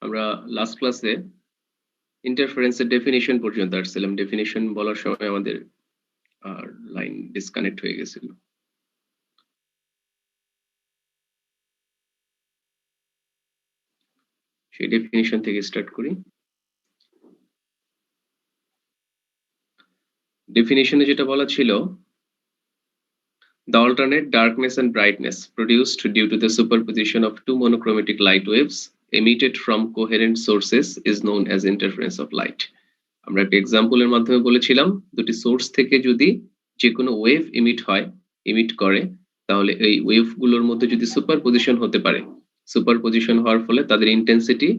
আমরা লাস্ট ক্লাসে ইন্টারফারেন্সের ডেফিনিশন পর্যন্ত আসছিলাম। ডেফিনিশন বলার সময় আমাদের লাইন ডিসকানেক্ট হয়ে গেছিল। সেই ডেফিনিশন থেকে স্টার্ট করি। ডেফিনিশনে যেটা বলা ছিল, the alternate darkness and brightness produced due to the superposition of two monochromatic light waves emitted from coherent sources is known as interference of light. আমরা একটা এক্সাম্পলের মাধ্যমে বলেছিলাম, দুটি সোর্স থেকে যদি যে কোনো ওয়েভ ইমিট করে, তাহলে এই ওয়েভ গুলোর মধ্যে যদি সুপারপজিশন হতে পারে, সুপারপজিশন হওয়ার ফলে তাদের ইন্টেন্সিটি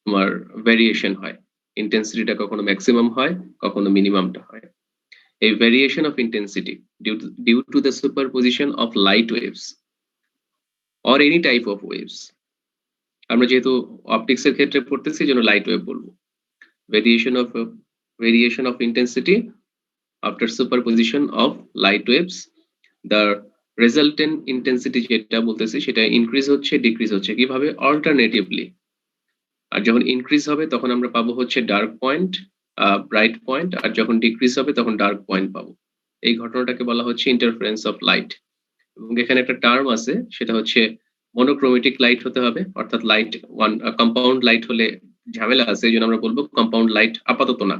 তোমার ভ্যারিয়েশন হয়। ইন্টেন্সিটিটা কখনো ম্যাক্সিমাম হয়, কখনো মিনিমামটা হয়। A variation of intensity due to the superposition of light waves or any type of waves. আমরা যেহেতু অপটিক্সের ক্ষেত্রে পড়তেছি, জন্য লাইট ওয়েভ বলবো। variation of intensity after superposition of light waves, the resultant intensity যেটা বলতেছি সেটা ইনক্রিজ হচ্ছে, ডিক্রিজ হচ্ছে কিভাবে? অল্টারনেটিভলি। আর যখন ইনক্রিজ হবে তখন আমরা পাবো হচ্ছে ডার্ক পয়েন্ট, ব্রাইট পয়েন্ট, আর যখন ডিক্রিজ হবে তখন ডার্ক পয়েন্ট পাবো। এই ঘটনাটাকে বলা হচ্ছে ইন্টারফারেন্স অফ লাইট। এবং এখানে একটা টার্ম আছে, সেটা হচ্ছে মনোক্রোমেটিক লাইট হতে হবে, অর্থাৎ লাইট কম্পাউন্ড লাইট হলে ঝামেলা আছে, এই জন্য আমরা বলবো কম্পাউন্ড লাইট আপাতত না।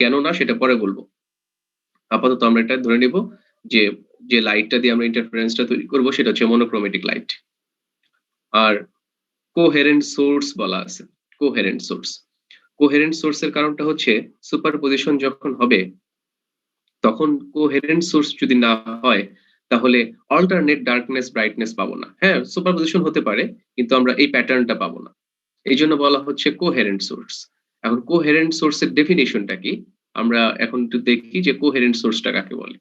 কেন না সেটা পরে বলবো। আপাতত আমরা এটা ধরে নিব যে যে লাইটটা দিয়ে আমরা ইন্টারফারেন্সটা তৈরি করব সেটা হচ্ছে মনোক্রোমেটিক লাইট। আর কোহেরেন্ট সোর্স বলা আছে। কোহেরেন্ট সোর্সের কারণটা হচ্ছে সুপারপজিশন যখন হবে তখন কোহেরেন্ট সোর্স যদি না হয় তাহলে অল্টারনেট ডার্কনেস ব্রাইটনেস পাবো না। হ্যাঁ, সুপারপজিশন হতে পারে কিন্তু আমরা এই প্যাটার্নটা পাবো না। এই জন্য বলা হচ্ছে কোহেরেন্ট সোর্স। এখন কোহেরেন্ট সোর্সের ডেফিনিশনটা কি আমরা এখন একটু দেখি যে কোহেরেন্ট সোর্সটা কাকে বলে।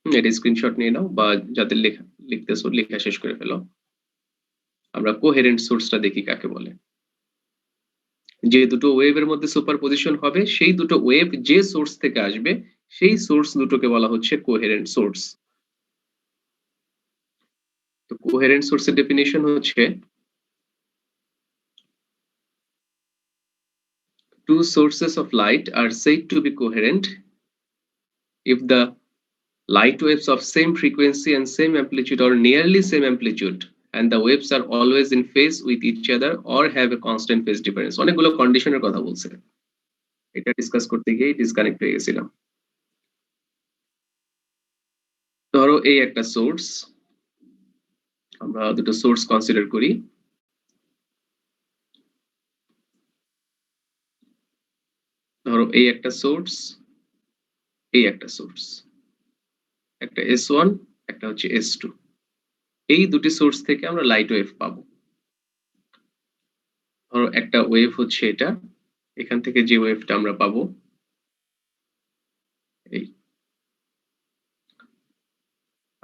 এটা স্ক্রিনশট নিয়ে নাও বা যাদের লিখতেছো লেখা শেষ করে ফেলো। আমরা কোহেরেন্ট সোর্সটা দেখি কাকে বলে। যে দুটো ওয়েভের মধ্যে সুপারপজিশন হবে, সেই দুটো ওয়েভ যে সোর্স থেকে আসবে সেই সোর্স দুটোকে বলা হচ্ছে কোহেরেন্ট সোর্স। তো কোহেরেন্ট সোর্সের ডেফিনিশন হচ্ছে, two sources of light are said to be coherent if the light waves of same frequency and same amplitude or nearly same amplitude and the waves are always in phase with each other or have a constant phase difference. অনেকগুলো কন্ডিশনের কথা বলছে, এটা discuss করতে গিয়ে disconnect হয়ে গেছিলাম। ধরো এই একটা সোর্স, আমরা দুটো সোর্স কনসিডার করি। ধরো এই একটা সোর্স, এই একটা সোর্স, একটা S1, একটা হচ্ছে S2। এই দুটি সোর্স থেকে আমরা লাইট ওয়েভ পাবো। ধরো একটা ওয়েভ হচ্ছে এটা, এখান থেকে যে ওয়েভটা আমরা পাবো এই,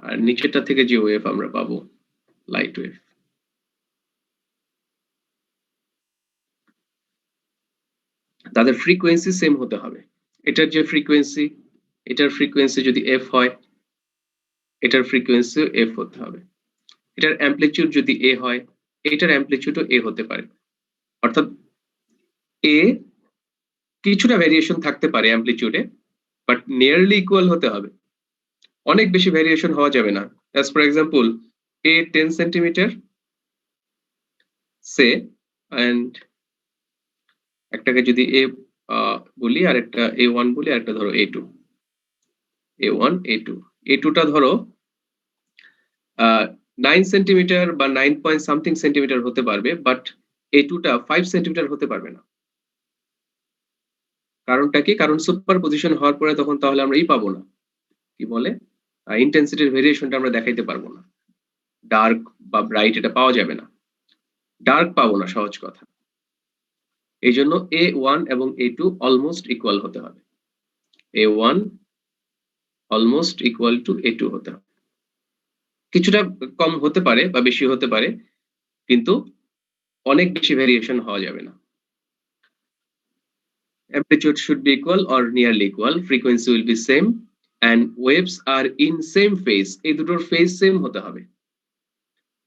আর নিচেটা থেকে যে ওয়েভ আমরা পাবো লাইট ওয়েভ। তাদের ফ্রিকোয়েন্সি সেম হতে হবে। এটার যে ফ্রিকোয়েন্সি, এটার ফ্রিকোয়েন্সি যদি f হয়, এটার ফ্রিকোয়েন্সি f হতে হবে। এটার অ্যামপ্লিটিউড যদি a হয়, এটার অ্যামপ্লিটিউডও a হতে পারে। অর্থাৎ a কিছুটা ভেরিয়েশন থাকতে পারে অ্যামপ্লিটিউডে, বাট নিয়ারলি ইকুয়াল হতে হবে। অনেক বেশি ভেরিয়েশন হওয়া যাবে না। As for example, a 10 centimetre say, and একটাকে যদি a বলি আর একটা a1 বলি আর একটা ধরো a2, a1 a2, a2টা ধরো 9 সেন্টিমিটার বা 9 পয়েন্ট সামথিং সেন্টিমিটার হতে পারবে, বাট a2টা 5 সেন্টিমিটার হতে পারবে না। কারণটা কি? কারণ সুপারপজিশন হওয়ার পরে তখন তাহলে আমরা পাবো না, কি বলে, ইন্টেন্সিটির ভেরিয়েশনটা আমরা দেখাইতে পারবো না। ডার্ক বা ব্রাইট এটা পাওয়া যাবে না, ডার্ক পাবো না, সহজ কথা। এই জন্য a1 এবং a2 অলমোস্ট ইকুয়াল হতে হবে। a1 almost equal to a2 হতে হবে। কিছুটা কম হতে পারে বা বেশি হতে পারে, কিন্তু অনেক বেশি ভেরিয়েশন হওয়া যাবে না। Amplitude should be equal or nearly equal, frequency will be same and waves are in same phase. এই দুটোর ফেজ সেম হতে হবে।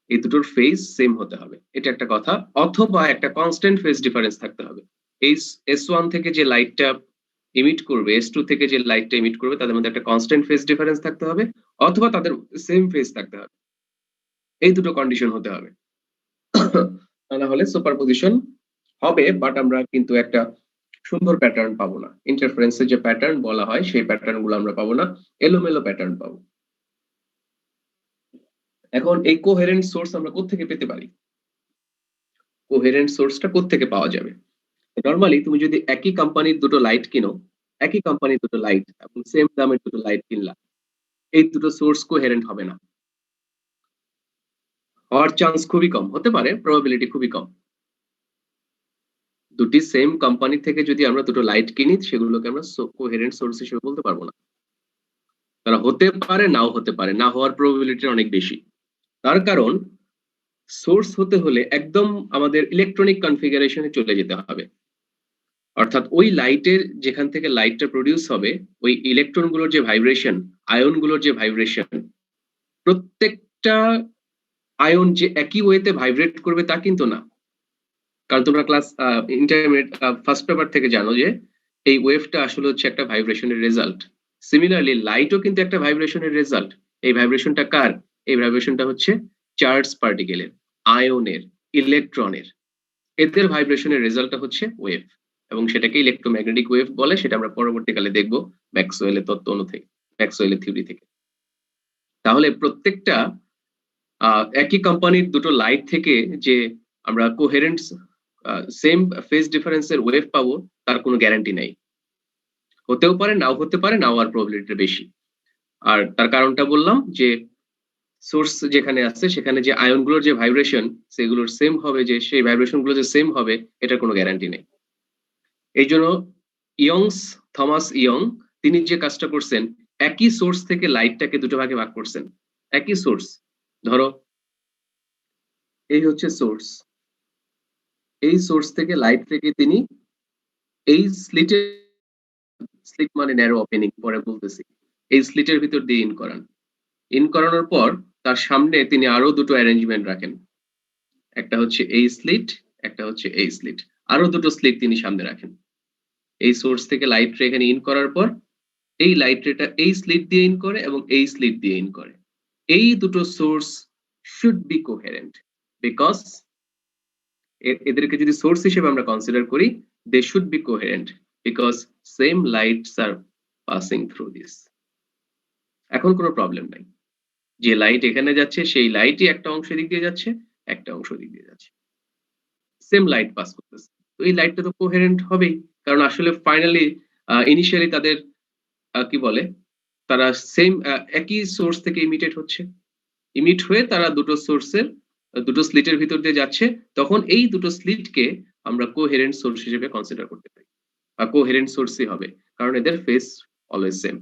এই দুটোর ফেজ সেম হতে হবে, এটা একটা কথা। অথবা একটা কনস্ট্যান্ট ফেজ ডিফারেন্স থাকতে হবে। এই S1 থেকে যে লাইটটা ইমিট করবে, S2 থেকে যে লাইটটা ইমিট করবে, তাদের মধ্যে একটা কনস্ট্যান্ট ফেজ ডিফারেন্স থাকতে হবে, অথবা তাদের সেম ফেজ থাকতে হবে। এই দুটো কন্ডিশন হতে হবে। তা না হলে সুপারপজিশন হবে, বাট আমরা কিন্তু একটা সুন্দর প্যাটার্ন পাবো না। ইন্টারফারেন্সের যে প্যাটার্ন বলা হয় সেই প্যাটার্ন গুলো আমরা পাবো না, এলোমেলো প্যাটার্ন পাবো। এখন এই কোহেরেন্ট সোর্স আমরা কোত্থেকে পেতে পারি? কোহেরেন্ট সোর্সটা কোত্থেকে পাওয়া যাবে? নরমালি তুমি যদি একই কোম্পানির দুটো লাইট কিনো, একই কোম্পানির দুটো লাইট এবং সেম দামের দুটো লাইট কিনলা, এই দুটো সোর্স কোহেরেন্ট হবে না। হওয়ার চান্স খুবই কম, হতে পারে, প্রবাবিলিটি খুবই কম। দুটি সেম কোম্পানি থেকে যদি আমরা দুটো লাইট কিনি, সেগুলোকে আমরা কোহেরেন্ট সোর্স হিসেবে বলতে পারবো না। তারা হতে পারে, নাও হতে পারে, না হওয়ার প্রবাবিলিটি অনেক বেশি। তার কারণ সোর্স হতে হলে একদম আমাদের ইলেকট্রনিক কনফিগারেশনে চলে যেতে হবে। অর্থাৎ ওই লাইটের যেখান থেকে লাইটটা প্রডিউস হবে, ওই ইলেকট্রন গুলোর যে ভাইব্রেশন, আয়ন গুলোর যে ভাইব্রেশন, প্রত্যেকটা আয়ন যে একই ওয়েতে ভাইব্রেট করবে তা কিন্তু না। কারণ তোমরা ক্লাস ইন্টারমিডিয়েট ফার্স্ট পেপার থেকে জানো যে এই ওয়েভটা আসলে হচ্ছে একটা ভাইব্রেশনের রেজাল্ট। সিমিলারলি লাইটও কিন্তু একটা ভাইব্রেশনের রেজাল্ট। এই ভাইব্রেশনটা কার? এই ভাইব্রেশনটা হচ্ছে চার্জ পার্টিকেলের, আয়নের, ইলেকট্রনের। এদের ভাইব্রেশনের রেজাল্টটা হচ্ছে ওয়েভ, এবং সেটাকে ইলেকট্রোম্যাগনেটিক ওয়েভ বলে। সেটা আমরা পরবর্তীকালে দেখবো ম্যাক্সওয়েলের তত্ত্ব অনুযায়ী, ম্যাক্সওয়েলের থিওরি থেকে। তাহলে প্রত্যেকটা একই কোম্পানির দুটো লাইট থেকে যে আমরা কোহেরেন্ট সেম ফেজ ডিফারেন্সের ওয়েভ পাবো, তার কোনো গ্যারান্টি নাই। হতেও পারে, নাও হতে পারে, নাও আর প্রবাবিলিটি বেশি। আর তার কারণটা বললাম যে সোর্স যেখানে আছে সেখানে যে আয়নগুলোর যে ভাইব্রেশন, সেগুলোর সেম হবে, যে সেই ভাইব্রেশন গুলো যে সেম হবে, এটার কোনো গ্যারান্টি নেই। এই জন্য থমাস ইয়ং তিনি যে কাজটা করছেন, একই সোর্স থেকে লাইটটাকে দুটো ভাগে ভাগ করছেন। একই সোর্স, ধরো এই হচ্ছে সোর্স, এই সোর্স থেকে লাইট থেকে তিনি এই স্লিটের, স্লিট মানে ন্যারো ওপেনিং, পরে বলতেছি, এই স্লিটের ভিতর দিয়ে ইন করান। ইন করানোর পর তার সামনে তিনি আরো দুটো অ্যারেঞ্জমেন্ট রাখেন, একটা হচ্ছে এই স্লিট, একটা হচ্ছে এই স্লিট, আরো দুটো স্লিট তিনি সামনে রাখেন। এই সোর্স থেকে লাইট রে এখানে ইন করার পর এই লাইট রেটা এই স্লিট দিয়ে ইন করে এবং এই স্লিট দিয়ে ইন করে। এই দুটো source should be coherent, because এদেরকে যদি সোর্স হিসেবে আমরা কনসিডার করি, they should be coherent because same lights are passing through this. এখন কোনো প্রবলেম নাই, যে লাইট এখানে যাচ্ছে সেই লাইটই একটা অংশ দিক দিয়ে যাচ্ছে, একটা অংশ দিক দিয়ে যাচ্ছে, সেম লাইট পাস করতেছে। তো এই লাইটটা তো কোহেরেন্ট হবেই, কারণ আসলে ফাইনালি ইনিশিয়ালি তাদের কি বলে, তারা সেম একই সোর্স থেকে ইমিটেড হচ্ছে, ইমিট হয়ে তারা দুটো সোর্সের দুটো স্লিটের ভিতর দিয়ে যাচ্ছে। তখন এই দুটো স্লিটকে আমরা কোহেরেন্ট সোর্স হিসেবে কনসিডার করতে পারি, বা কোহেরেন্ট সোর্সই হবে, কারণ এদের ফেস অলওয়েজ সেম।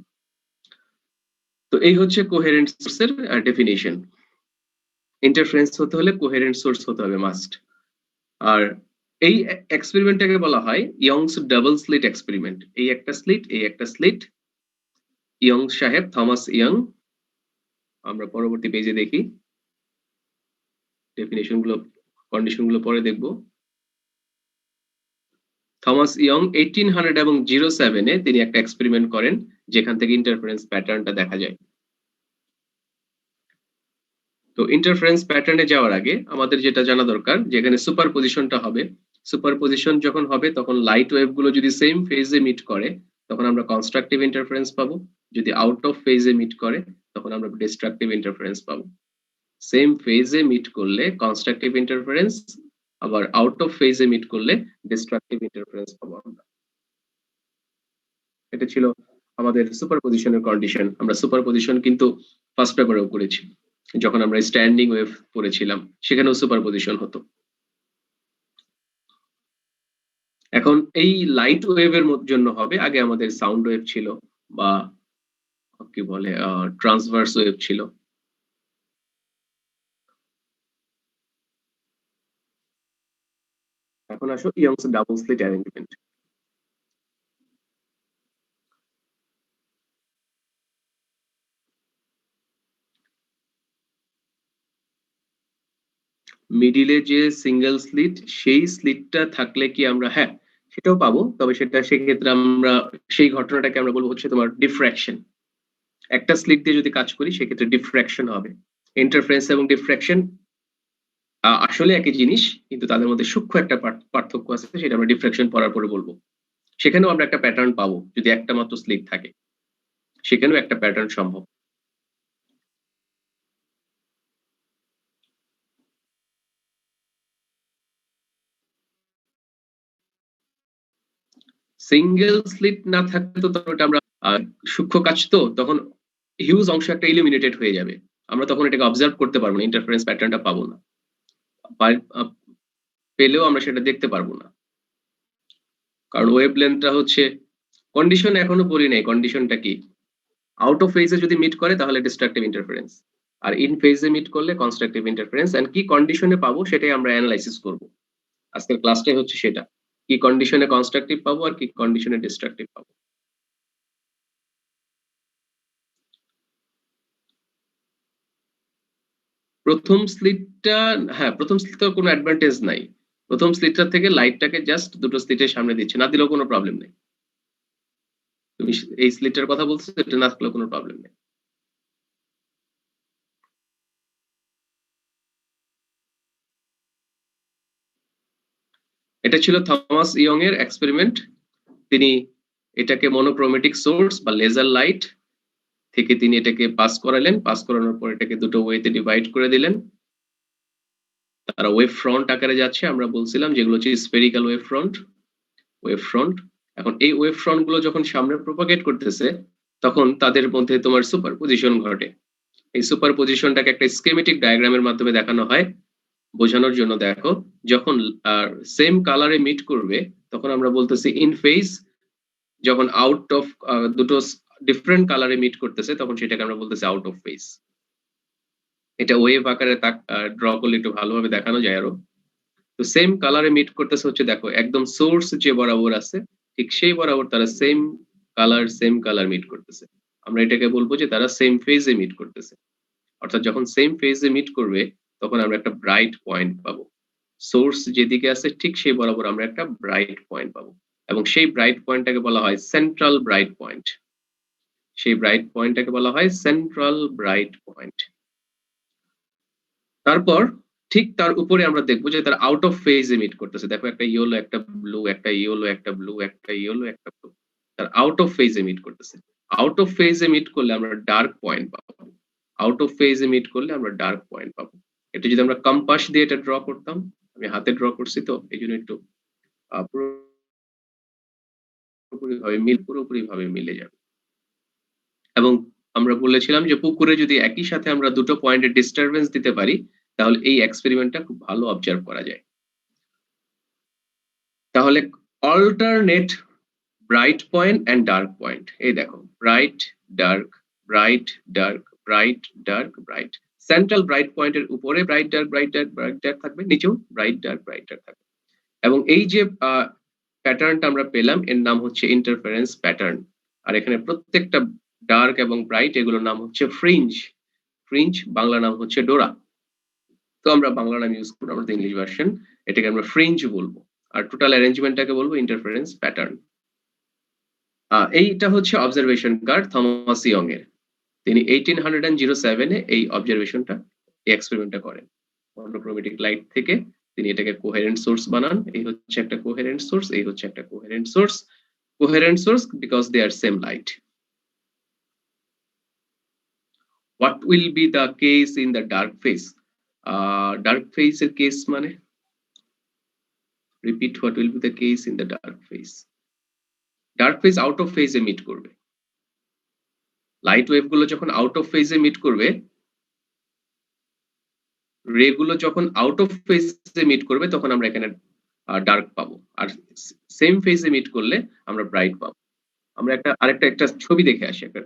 তো এই হচ্ছে কোহেরেন্ট সোর্সের ডেফিনিশন। ইন্টারফারেন্স হতে হলে কোহেরেন্ট সোর্স হতে হবে মাস্ট। আর এই এক্সপেরিমেন্টটাকে বলা হয় ইয়ংস ডাবল স্লিট এক্সপেরিমেন্ট। এই একটা স্লিট, এই একটা স্লিট, ইয়ং সাহেব, থমাস ইয়ং, আমরা পরবর্তী পেজে দেখি ডেফিনিশন গুলো, কন্ডিশন গুলো পরে দেখবো। থমাস ইয়ং 1800 এবং 07-এ তিনি একটা এক্সপেরিমেন্ট করেন, যেখান থেকে ইন্টারফারেন্স প্যাটার্নটা দেখা যায়। তো ইন্টারফারেন্স প্যাটার্নে যাওয়ার আগে আমাদের যেটা জানা দরকার, যেখানে সুপারপজিশনটা হবে, সুপারপজিশন যখন হবে তখন লাইট ওয়েভ গুলো যদি সেম ফেজে মিট করে, তখন আমরা কনস্ট্রাকটিভ ইন্টারফারেন্স পাবো। যদি আউট অফ ফেজে মিট করে, তখন আমরা ডিস্ট্রাকটিভ ইন্টারফারেন্স পাবো। সেম ফেজে মিট করলে কনস্ট্রাকটিভ ইন্টারফারেন্স, আবার আউট অফ ফেজে মিট করলে ডিস্ট্রাকটিভ ইন্টারফারেন্স পাবো আমরা। এটা ছিল আমাদের সুপারপজিশনের কন্ডিশন। আমরা সুপারপজিশন কিন্তু ফার্স্ট পেপারেও করেছি, যখন আমরা স্ট্যান্ডিং ওয়েভ পড়েছিলাম সেখানেও সুপারপজিশন হতো। এখন এই লাইট ওয়েভের জন্য হবে, আগে আমাদের সাউন্ড ওয়েভ ছিল, বা কি বলে ট্রান্সভার্স ওয়েভ ছিল। এখন আসো ইয়ংস ডাবল স্লিট অ্যারেঞ্জমেন্ট। মিডিলে যে সিঙ্গেল স্লিট সেই স্লিটটা থাকলে কি আমরা হ্যাঁ, সেটাও পাবো। তবে সেক্ষেত্রে আমরা সেই ঘটনাটাকে আমরা বলবো হচ্ছে তোমার ডিফ্র্যাকশন। একটা স্লিট দিয়ে যদি কাজ করি সেক্ষেত্রে ডিফ্র্যাকশন হবে। ইন্টারফারেন্স এবং ডিফ্র্যাকশন আসলে একই জিনিস, কিন্তু তাদের মধ্যে সূক্ষ্ম একটা পার্থক্য আছে, সেটা আমরা ডিফ্র্যাকশন পড়ার পরে বলবো। সেখানেও আমরা একটা প্যাটার্ন পাবো যদি একটা মাত্র স্লিট থাকে। সেখানেও একটা প্যাটার্ন সম্ভব। সিঙ্গেল স্লিট না থাকলে তো তখন ওটা আমরা সূক্ষ্ম কাজ তো তখন হিউজ অংশ একটা ইলিমিনেটেড হয়ে যাবে। আমরা তখন এটাকে অবজার্ভ করতে পারবো না, ইন্টারফারেন্স প্যাটার্নটা পাবো না। পেলেও আমরা সেটা দেখতে পারবো না। কারণ ওয়েভলেন্থটা হচ্ছে কন্ডিশন এখনো বলি নাই, কন্ডিশনটা কি? আউট অফ ফেজে যদি মিট করে তাহলে ডিস্ট্রাকটিভ ইন্টারফারেন্স, আর ইন ফেজে মিট করলে কনস্ট্রাকটিভ ইন্টারফারেন্স। এন্ড কি কন্ডিশনে পাবো সেটাই আমরা অ্যানালাইসিস করব। আজকের ক্লাসটাই হচ্ছে সেটা, কি কন্ডিশনে কনস্ট্রাকটিভ পাবো আর কি কন্ডিশনে ডিস্ট্রাকটিভ পাবো। প্রথম স্লিটটা, হ্যাঁ প্রথম স্লিটটা কোনো অ্যাডভান্টেজ নাই। প্রথম স্লিটটা থেকে লাইটটাকে জাস্ট দুটো স্লিটের সামনে দিচ্ছে, না দিলেও কোনো প্রবলেম নেই। তুমি এই স্লিটটার কথা বলছো, এটা না থাকলেও কোনো প্রবলেম নেই। এটা ছিল থমাস ইয়ং এর এক্সপেরিমেন্ট। তিনি এটাকে মনোক্রোমেটিক সোর্স বা লেজার লাইট থেকে তিনি এটাকে পাস করালেন, পাস করানোর পর এটাকে দুটো ওয়েতে ডিভাইড করে দিলেন। তারা ওয়েভ ফ্রন্ট আকারে যাচ্ছে, আমরা বলছিলাম যেগুলো হচ্ছে spherical wave front. Wave front, এখন এই ওয়েভ ফ্রন্ট গুলো যখন সামনে প্রপাগেট করতেছে তখন তাদের মধ্যে তোমার সুপারপজিশন ঘটে। এই সুপারপজিশনটাকে একটা স্কিমেটিক ডায়াগ্রামের মাধ্যমে দেখানো হয় বোঝানোর জন্য। দেখো, যখন সেম কালারে মিট করবে তখন আমরা বলতেছি ইন ফেজ। যখন আউট অফ দুটো ডিফারেন্ট কালারে মিট করতেছে তখন সেটাকে আমরা বলতেছি আউট অফ ফেজ। এটা ওয়েভ আকারে ড্র করলে একটু ভালোভাবে দেখানো যায় আরো। তো সেম কালারে মিট করতেছে হচ্ছে, দেখো একদম সোর্স যে বরাবর আছে ঠিক সেই বরাবর তারা সেম কালার মিট করতেছে। আমরা এটাকে বলবো যে তারা সেম ফেজে মিট করতেছে। অর্থাৎ যখন সেম ফেজে মিট করবে তখন আমরা একটা ব্রাইট পয়েন্ট পাবো। সোর্স যেদিকে আছে ঠিক সেই বরাবর আমরা একটা ব্রাইট পয়েন্ট পাবো, এবং সেই ব্রাইট পয়েন্টটাকে বলা হয় সেন্ট্রাল ব্রাইট পয়েন্ট। সেই ব্রাইট পয়েন্টটাকে বলা হয় সেন্ট্রাল ব্রাইট পয়েন্ট। তারপর ঠিক তার উপরে আমরা দেখবো যে তারা আউট অফ ফেজ এমিট করতেছে। দেখো একটা ইয়েলো, একটা ব্লু, একটা ইয়েলো, একটা ব্লু, একটা ইয়েলো, একটা ব্লু। তারা আউট অফ ফেজ এমিট করতেছে। আউট অফ ফেজ এমিট করলে আমরা ডার্ক পয়েন্ট পাবো। আউট অফ ফেজ এমিট করলে আমরা ডার্ক পয়েন্ট পাবো। এটা যদি আমরা কম্পাস দিয়ে এটা ড্র করতাম, আমি হাতে ড্র করছি তো এই জন্য একটু পুরোপুরি ভাবে মিলে যাবে। এবং আমরা বলেছিলাম যে পুকুরে যদি একই সাথে আমরা দুটো পয়েন্টের ডিস্টারবেন্স দিতে পারি তাহলে এই এক্সপেরিমেন্টটা খুব ভালো অবজার্ভ করা যায়। তাহলে alternate bright point and dark point, এই দেখো bright dark, bright dark, bright dark, bright. Central bright পয়েন্টের উপরে bright dark, bright dark, bright dark থাকবে, নিচেও ব্রাইট ডার্ক, ব্রাইট ডার্ক থাকবে। এবং এই যে প্যাটার্নটা আমরা পেলাম এর নাম হচ্ছে ইন্টারফারেন্স প্যাটার্ন। আর এখানে প্রত্যেকটা ডার্ক এবং ব্রাইট এগুলোর নাম হচ্ছে ফ্রিঞ্জ। ফ্রিঞ্জ বাংলা নাম হচ্ছে ডোরা। তো আমরা বাংলা নাম ইউজ করবো, আমাদের ইংলিশ ভার্সন, এটাকে আমরা ফ্রিঞ্জ বলবো। আর টোটাল অ্যারেঞ্জমেন্টটাকে বলবো ইন্টারফারেন্স প্যাটার্ন। এইটা হচ্ছে অবজারভেশন কার্ড থমাস ইয়ং এর। তিনি 1807 এ এই অবজারভেশনটা, এই এক্সপেরিমেন্টটা করেন। মনোক্রোমেটিক লাইট থেকে তিনি এটাকে কোহেরেন্ট সোর্স বানান। এই হচ্ছে একটা কোহেরেন্ট সোর্স, এই হচ্ছে একটা coherent source. Coherent source because they are same light. What will be the case in the dark phase? Dark phase এর কেস মানে, repeat, what will be the case in the dark phase? Dark phase out of ফেজে meet করবে। Light wave গুলো যখন out of ফেজে meet করবে, রে গুলো যখন আউট অফ ফেজে মিট করবে তখন আমরা এখানে ডার্ক পাবো, আর সেম ফেজে মিট করলে আমরা ব্রাইট পাবো। আমরা আরেকটা ছবি দেখে আসি, একটা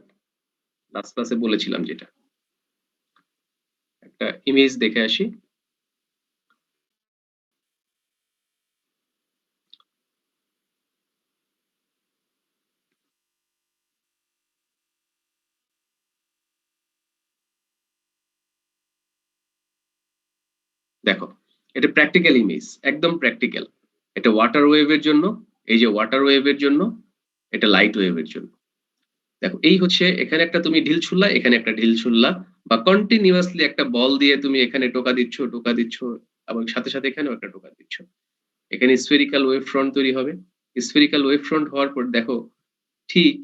লাস্ট ক্লাসে বলেছিলাম যেটা, একটা ইমেজ দেখে আসি। দেখো এটা প্র্যাকটিক্যাল ইমেজ, একদম প্র্যাকটিক্যাল। এটা ওয়াটার ওয়েভের জন্য, এই যে ওয়াটার ওয়েভের জন্য, এটা লাইট ওয়েভের জন্য। দেখো এই হচ্ছে এখানে একটা তুমি ঢিল ছুড়লা, এখানে একটা ঢিল ছুড়লা, বা কন্টিনিউয়াসলি একটা বল দিয়ে তুমি এখানে টোকা দিচ্ছ এবং সাথে সাথে এখানেও একটা টোকা দিচ্ছ। এখানে স্ফেরিক্যাল ওয়েভ ফ্রন্ট তৈরি হবে। স্ফেরিক্যাল ওয়েভ ফ্রন্ট হওয়ার পর দেখো ঠিক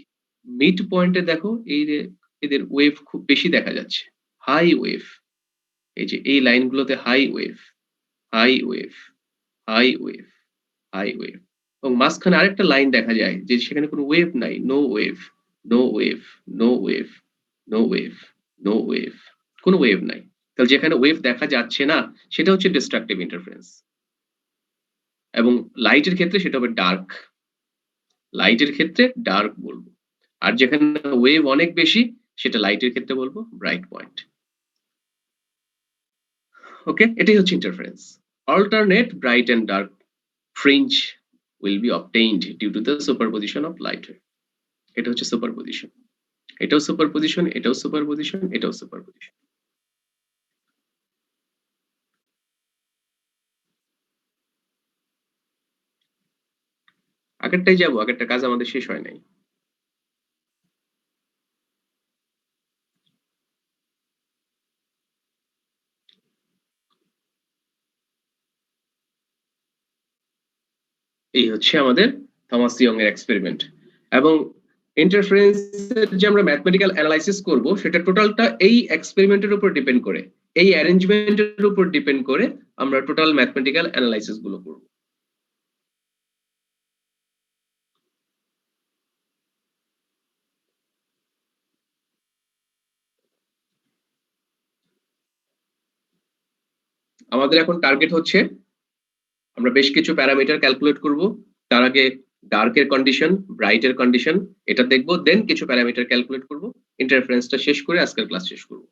মিড পয়েন্টে দেখো এই যে এদের ওয়েভ খুব বেশি দেখা যাচ্ছে, হাই ওয়েভ। এই যে এই লাইনগুলোতে high wave, high wave, high wave, high wave, এবং মাঝখানে আরেকটা লাইন দেখা যায় যে সেখানে কোনো ওয়েভ নাই, no wave, no wave, no wave, no wave, no wave, কোনো ওয়েভ নাই। তাহলে যেখানে ওয়েভ দেখা যাচ্ছে না সেটা হচ্ছে ডিস্ট্রাকটিভ ইন্টারফারেন্স। এবং লাইটের ক্ষেত্রে সেটা হবে ডার্ক, লাইটের ক্ষেত্রে ডার্ক বলবো। আর যেখানে ওয়েভ অনেক বেশি সেটা লাইটের ক্ষেত্রে বলবো ব্রাইট পয়েন্ট। ওকে, এটাই হচ্ছে interference. Alternate bright and dark fringe will be obtained due to the superposition of light wave. এটা হচ্ছে সুপারপজিশন, এটাও সুপারপজিশন, এটাও সুপারপজিশন, এটাও সুপারপজিশন। আগেরটাই যাবো, আগেরটা কাজ আমাদের শেষ হয় নাই। এই হচ্ছে আমাদের থমাস ইয়ং এর এক্সপেরিমেন্ট। এবং ইন্টারফারেন্সের যে আমরা ম্যাথমেটিক্যাল অ্যানালাইসিস করব সেটা টোটালটা এই এক্সপেরিমেন্টের উপর ডিপেন্ড করে, এই অ্যারেঞ্জমেন্টের উপর ডিপেন্ড করে আমরা টোটাল ম্যাথমেটিক্যাল অ্যানালাইসিস গুলো করব। আমাদের এখন টার্গেট হচ্ছে আমরা বেশ কিছু প্যারামিটার ক্যালকুলেট করব। তার আগে ডার্কের কন্ডিশন, ব্রাইটের কন্ডিশন এটা দেখব, দেন কিছু প্যারামিটার ক্যালকুলেট করব। ইন্টারফারেন্সটা শেষ করে আজকের ক্লাস শেষ করব।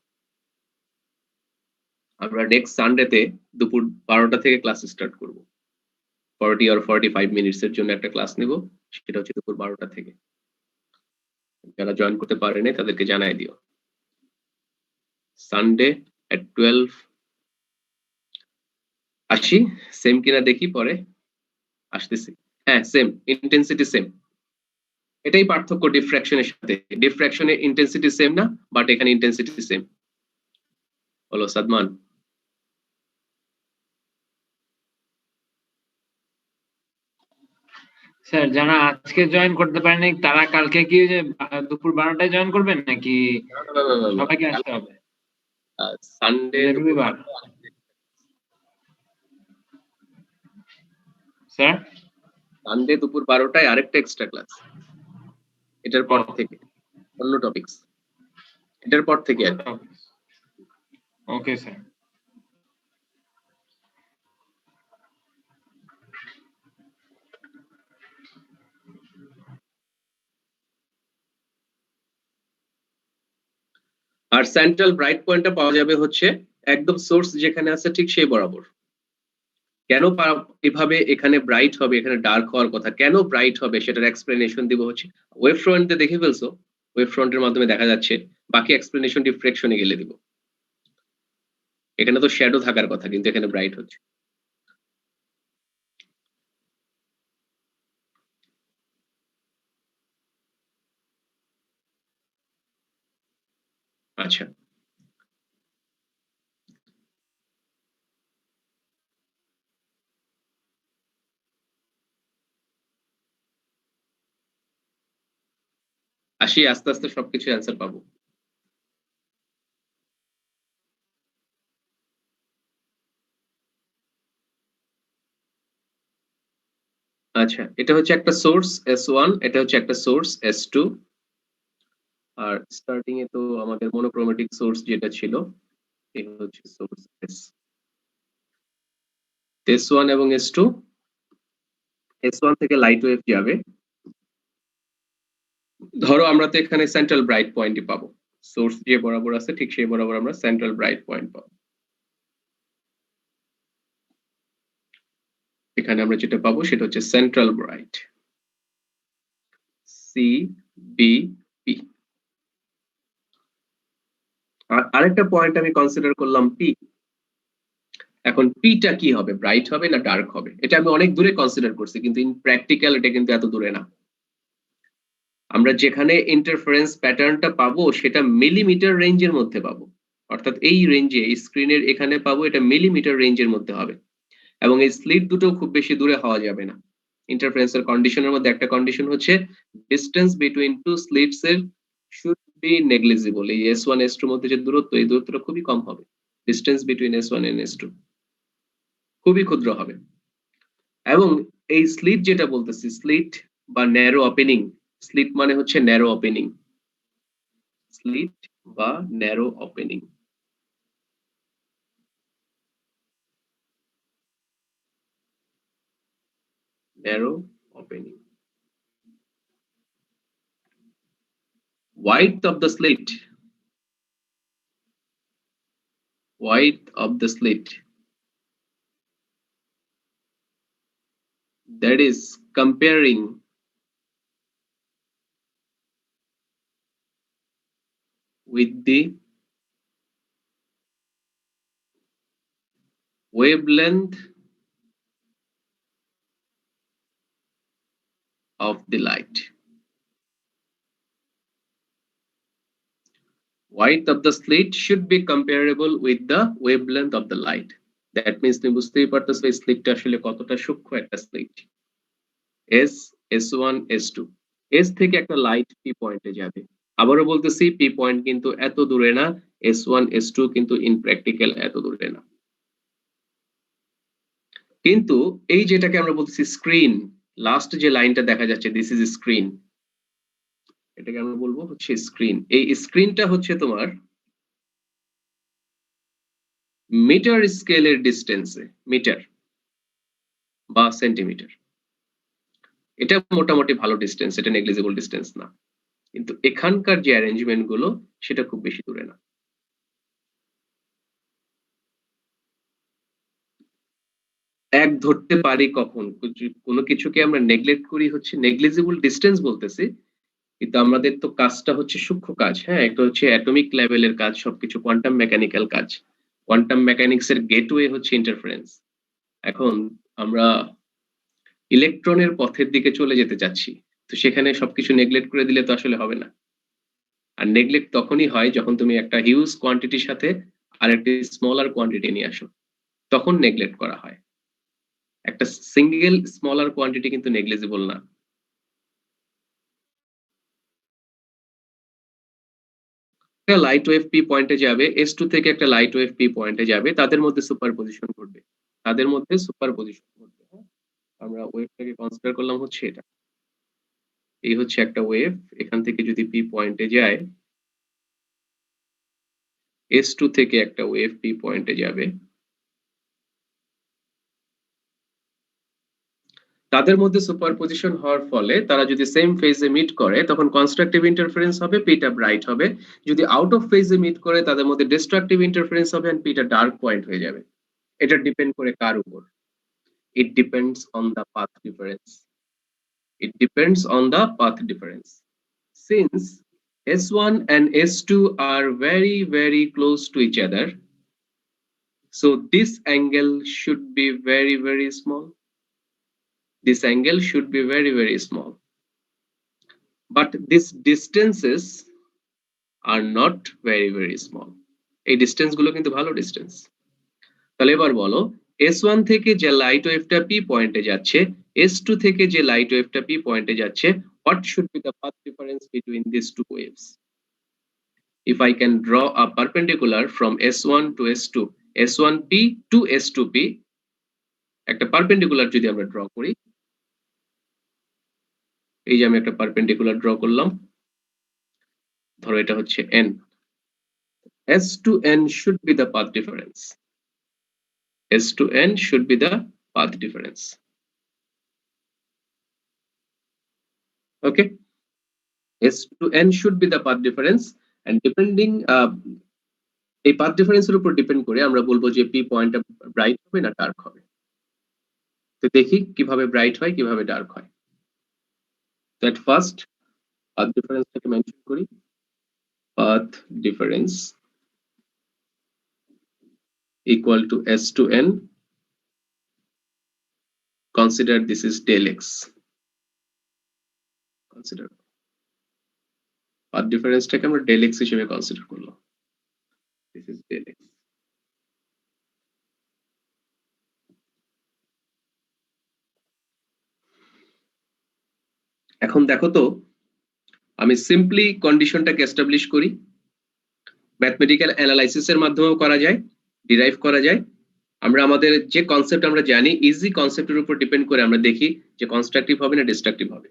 আমরা নেক্সট সানডেতে দুপুর 12টা থেকে ক্লাস স্টার্ট করব। 40 or 45 মিনিটস এর জন্য একটা ক্লাস নেব, সেটা হচ্ছে দুপুর 12টা থেকে। যারা জয়েন করতে পারেনি তাদেরকে জানাই দিও। সানডে at 12 আসি, সেম কিনা দেখি পরে। আসতেছি, হ্যাঁ সেম, ইন্টেন্সিটি সেম। এটাই পার্থক্য ডিফ্র্যাকশনের সাথে, ডিফ্র্যাকশনে ইন্টেন্সিটি সেম না, বাট এখানে ইন্টেন্সিটি সেম। বলো সাদমান। স্যার যারা আজকে জয়েন করতে পারেনি তারা কালকে কি যে দুপুর 12টায় জয়েন করবেন নাকি সবাইকে আসতে হবে? সানডে রবিবার স্যার, সানডে দুপুর 12টায় আরেকটা এক্সট্রা ক্লাস, এটার পর থেকে অন্য টপিকস, এটার পর থেকে আর কি। Okay sir. আর সেন্ট্রাল ব্রাইট পয়েন্টটা পাওয়া যাবে হচ্ছে একদম সোর্স যেখানে আছে ঠিক সেই বরাবর। কেন এভাবে এখানে ব্রাইট হবে, এখানে ডার্ক হওয়ার কথা, কেন ব্রাইট হবে সেটার এক্সপ্লেনেশন দিব হচ্ছে ওয়েভ ফ্রন্টে দেখে ফেলছো, ওয়েভ ফ্রন্টের মাধ্যমে দেখা যাচ্ছে, বাকি এক্সপ্লেনেশন ডিফ্রেকশনে গেলে দিব। এখানে তো শ্যাডো থাকার কথা কিন্তু এখানে ব্রাইট হচ্ছে। আচ্ছা, আসি, আস্তে আস্তে সবকিছু অ্যান্সার পাবো। আচ্ছা, এটা হচ্ছে একটা সোর্স S1, এটা হচ্ছে একটা সোর্স S2, আর স্টার্টিং এ তো আমাদের মনোক্রোমেটিক সোর্স যেটা ছিল এই হচ্ছে সোর্স S1 এবং S2। S1 থেকে লাইট ওয়েভ যাবে, ধরো আমরা তো এখানে সেন্ট্রাল ব্রাইট পয়েন্টই পাবো, সোর্স যে বরাবর আছে ঠিক সেই বরাবর আমরা সেন্ট্রাল ব্রাইট পয়েন্ট পাবো। এখানে আমরা যেটা পাবো সেটা হচ্ছে সেন্ট্রাল ব্রাইট, CBP। আর আরেকটা পয়েন্ট আমি কনসিডার করলাম P। এখন পিটা কি হবে, ব্রাইট হবে না ডার্ক হবে? এটা আমি অনেক দূরে কনসিডার করছি, কিন্তু ইন প্র্যাকটিক্যাল এটা কিন্তু এত দূরে না। আমরা যেখানে ইন্টারফারেন্স প্যাটার্নটা পাবো সেটা মিলিমিটার রেঞ্জের মধ্যে পাবো, অর্থাৎ এই রেঞ্জে, এই স্ক্রিনের এখানে পাবো, এটা মিলিমিটার রেঞ্জের মধ্যে হবে, এবং এই স্লিট দুটো খুব বেশি দূরে হওয়া যাবে না। ইন্টারফারেন্সের কন্ডিশনের মধ্যে একটা কন্ডিশন হচ্ছে ডিসটেন্স বিটুইন টু স্লিটস এর শুড বি নেগলিজিবল। এই S1 S2 এর মধ্যে যে দূরত্ব, এই দূরত্বটা খুবই কম হবে। Distance between S1 and S2 খুবই ক্ষুদ্র হবে। এবং এই স্লিট যেটা বলতেছি, স্লিট বা ন্যারো ওপেনিং, স্লিট মানে হচ্ছে ন্যারো ওপেনিং, স্লিট বা narrow opening. Narrow opening. Width of the slit, width of the slit, that is comparing with the wavelength of the light. Width of the slit should be comparable with the wavelength of the light. That means তুমি বুঝতেই পারতেছো এই স্লিটটা আসলে কতটা সূক্ষ্ম একটা slit. S, S1, S2, S থেকে একটা লাইট P পয়েন্টে যাবে। আবারও বলতেছি, P পয়েন্ট কিন্তু এত দূরে না, S1, S2 কিন্তু ইন প্র্যাকটিক্যাল এত দূরে না। কিন্তু এই যেটাকে আমরা বলতেছি স্ক্রিন, লাস্ট যে লাইনটা দেখা যাচ্ছে, দিস ইজ স্ক্রিন, এটাকে আমরা বলবো হচ্ছে স্ক্রিন। এই স্ক্রিনটা হচ্ছে তোমার মিটার স্কেলের ডিস্টেন্সে, মিটার বা সেন্টিমিটার, এটা মোটামুটি ভালো ডিস্টেন্স, এটা নেগলিজিবল ডিস্টেন্স না। কিন্তু এখানকার যে অ্যারেঞ্জমেন্ট গুলো সেটা খুব বেশি দূরে না। এক ধরতে পারি কখন, কোনো কিছুকে আমরা নেগলেক্ট করি হচ্ছে নেগলিজিবল ডিস্টেন্স বলতেছি, কিন্তু আমাদের তো কাজটা হচ্ছে সূক্ষ্ম কাজ। হ্যাঁ, একটা হচ্ছে অ্যাটমিক লেভেলের কাজ, সবকিছু কোয়ান্টাম মেকানিক্যাল কাজ। কোয়ান্টাম মেকানিক্স এর গেটওয়ে হচ্ছে ইন্টারফারেন্স। এখন আমরা ইলেকট্রনের পথের দিকে চলে যেতে চাচ্ছি, তো সেখানে সবকিছু নেগলেক্ট করে দিলে তো আসলে হবে না। আর নেগলেক্ট তখনই হয় যখন তুমি একটা হিউজ কোয়ান্টিটির সাথে আরেকটি স্মলার কোয়ান্টিটি নিয়ে আসো, তখন নেগলেক্ট করা হয়। একটা সিঙ্গেল স্মলার কোয়ান্টিটি কিন্তু নেগলিজিবল না। একটা লাইট ওয়েভ পি পয়েন্টে যাবে, S2 থেকে একটা লাইট ওয়েভ পি পয়েন্টে যাবে, তাদের মধ্যে সুপারপজিশন ঘটবে, তাদের মধ্যে সুপারপজিশন ঘটবে। হ্যাঁ, আমরা ওয়েভটাকে কনসিডার করলাম হচ্ছে এটা, এই হচ্ছে একটা ওয়েভ, এখান থেকে যদি পি পয়েন্টে যায়, S2 থেকে একটা ওয়েভ পি পয়েন্টে যাবে, তাদের মধ্যে সুপারপজিশন হওয়ার ফলে তারা যদি সেম ফেজে মিট করে তখন কনস্ট্রাকটিভ ইন্টারফারেন্স হবে, পিটা ব্রাইট হবে। যদি আউট অফ ফেজে মিট করে তাদের মধ্যে ডিস্ট্রাকটিভ ইন্টারফারেন্স হবে এন্ড পিটা ডার্ক পয়েন্ট হয়ে যাবে। এটা ডিপেন্ড করে কার উপর? It depends on the path difference. It depends on the path difference. Since S1 and S2 are very, very close to each other, so this angle should be very, very small. This angle should be very, very small. But these distances are not very, very small. এই distance গুলো কিন্তু ভালো distance. তাহলে এবার বলো, S1 থেকে যে light ওয়েভটা P পয়েন্টে যাচ্ছে, S2 থেকে যে লাইট ওয়েভটা P পয়েন্টে যাচ্ছে, what should be the path difference between these two waves? If I can draw a perpendicular from S1 to S2, S1P to S2P, একটা পারপেন্ডিকুলার যদি আমরা ড্র করি, এই যে আমি একটা পারপেন্ডিকুলার ড্র করলাম, ধরো এটা হচ্ছে N, S to N should be the path difference. S to N should be the path difference. Okay, S to N should be the path difference, and depending এই পাথ ডিফারেন্সের উপর depend করে আমরা বলবো যে পি পয়েন্টটা bright হবে না dark হবে। তো দেখি কিভাবে ব্রাইট হয় কিভাবে ডার্ক হয়। দ্যাট ফার্স্ট পাথ ডিফারেন্সটাকে মেনশন করি, path difference equal to s to n. Consider this is del x. Consider path differenceটাকে আমরা del x হিসেবে কনসিডার করলাম। This is del x. এখন দেখো তো আমি সিম্পলি কন্ডিশনটাকে এস্টাবলিশ করি, ম্যাথমেটিক্যাল অ্যানালাইসিসের মাধ্যমেও করা যায়, ডিরাইভ করা যায়। আমরা আমাদের যে কনসেপ্ট আমরা জানি ইজি কনসেপ্টের উপর ডিপেন্ড করে আমরা দেখি যে কনস্ট্রাকটিভ হবে না ডিস্ট্রাকটিভ হবে।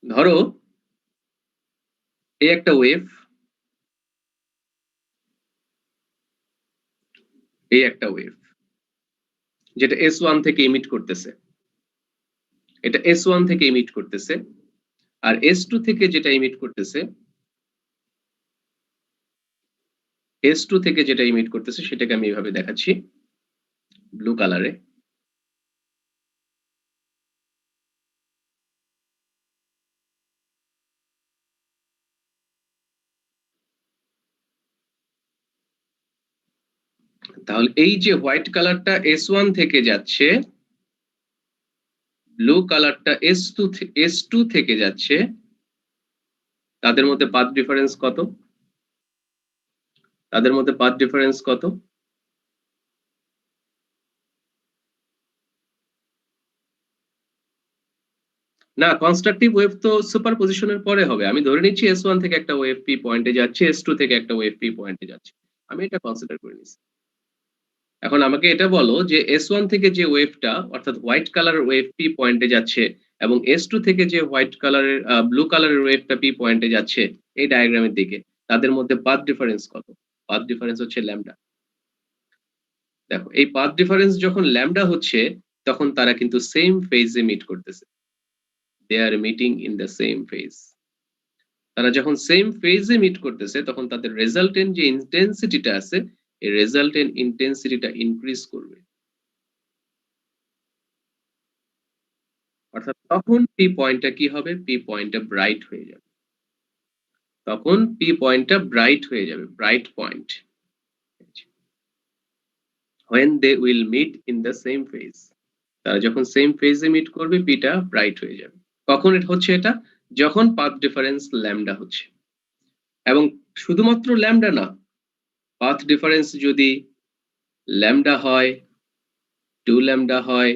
ধরো এই একটা ওয়েভ, এই একটা ওয়েভ যেটা S1 থেকে ইমিট করতেছে, এটা S1 থেকে ইমিট করতেছে, আর S2 থেকে যেটা ইমিট করতেছে, S2 থেকে যেটা ইমিট করতেছে সেটাকে আমি এইভাবে দেখাচ্ছি ব্লু কালারে। তাহলে এই যে হোয়াইট কালারটা S1 থেকে যাচ্ছে, ব্লু কালারটা S2 থেকে যাচ্ছে, তাদের মধ্যে পাথ ডিফারেন্স কত? তাদের মধ্যে পাথ ডিফারেন্স কত? না, কনস্ট্রাকটিভ ওয়েভ তো সুপারপজিশনের পরে হবে। আমি ধরে নিচ্ছি S1 থেকে একটা ওয়েভ P পয়েন্টে যাচ্ছে, S2 থেকে একটা ওয়েভ P পয়েন্টে যাচ্ছে, আমি এটা কনসিডার করে নিচ্ছি। এখন আমাকে এটা বলো যে S1 থেকে যে ওয়েভটা অর্থাৎ হোয়াইট কালারের ওয়েভ P পয়েন্টে যাচ্ছে এবং S2 থেকে যে হোয়াইট কালারের ব্লু কালারের ওয়েভটা P পয়েন্টে যাচ্ছে এই ডায়াগ্রামের দিকে, তাদের মধ্যে পাথ ডিফারেন্স কত? পাথ ডিফারেন্স হচ্ছে ল্যামডা। দেখো এই পাথ ডিফারেন্স যখন ল্যামডা হচ্ছে তখন তারা কিন্তু সেম ফেজে মিট করতেছে, they are meeting in the same phase. তারা যখন সেম ফেজে মিট করতেছে তখন তাদের রেজাল্টেন্ট যে ইন্টেন্সিটিটা আছে এই রেজাল্টেন্ট ইন্টেন্সিটিটা ইনক্রিজ করবে, অর্থাৎ তখন পি পয়েন্টটা কি হবে? পি পয়েন্টটা ব্রাইট হয়ে যাবে, তখন পি পয়েন্টটা ব্রাইট হয়ে যাবে, bright point. when they will meet in the same phase, তারা যখন সেম ফেজে মিট করবে পিটা ব্রাইট হয়ে যাবে। কখন এটা হচ্ছে? এটা যখন পাথ ডিফারেন্স ল্যামডা হচ্ছে। এবং শুধুমাত্র ল্যামডা না, পাথ ডিফারেন্স যদি ল্যামডা হয়, 2 ল্যামডা হয়,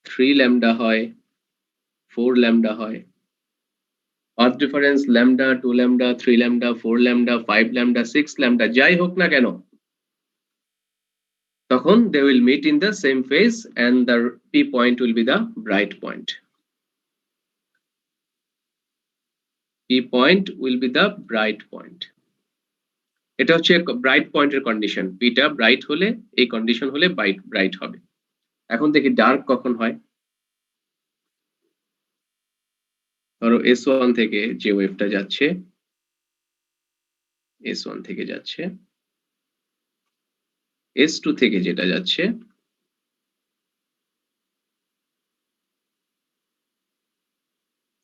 3 ল্যামডা হয়, 4 ল্যামডা হয়, path difference lambda, 2 lambda, 3 lambda, 4 lambda, 5 lambda, 6 lambda যাই হোক না কেন, তখন they will meet in the same phase and the P point will be the bright point. P point will be the bright point. এটা হচ্ছে bright পয়েন্টের condition, পিটা bright হলে এই কন্ডিশন হলে ব্রাইট হবে। এখন দেখি ডার্ক কখন হয়। ধরো S1 থেকে যে ওয়েভটা যাচ্ছে, S1 থেকে যাচ্ছে, S2 থেকে যেটা যাচ্ছে,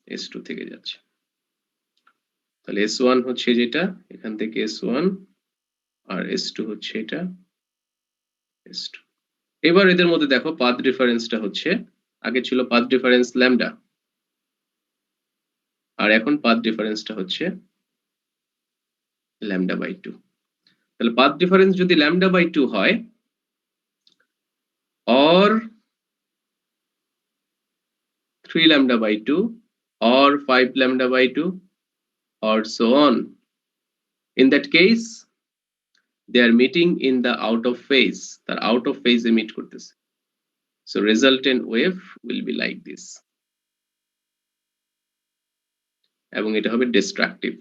S2 থেকে যাচ্ছে, তাহলে S1 হচ্ছে যেটা এখান থেকে S1 আর S2 হচ্ছে এটা S2। এবার এদের মধ্যে দেখো পাথ ডিফারেন্সটা হচ্ছে, আগে ছিল পাথ ডিফারেন্স ল্যামডা আর এখন পাথ ডিফারেন্সটা হচ্ছে ল্যামডা বাই 2। তাহলে পাথ ডিফারেন্স যদি ল্যামডা বাই 2 হয় or 3 lambda by 2 or 5 lambda by 2 or so on, in that case they are meeting in the out of phase, তার out of phase এ meet করতেছে, so resultant wave will be like this, এবং এটা হবে destructive।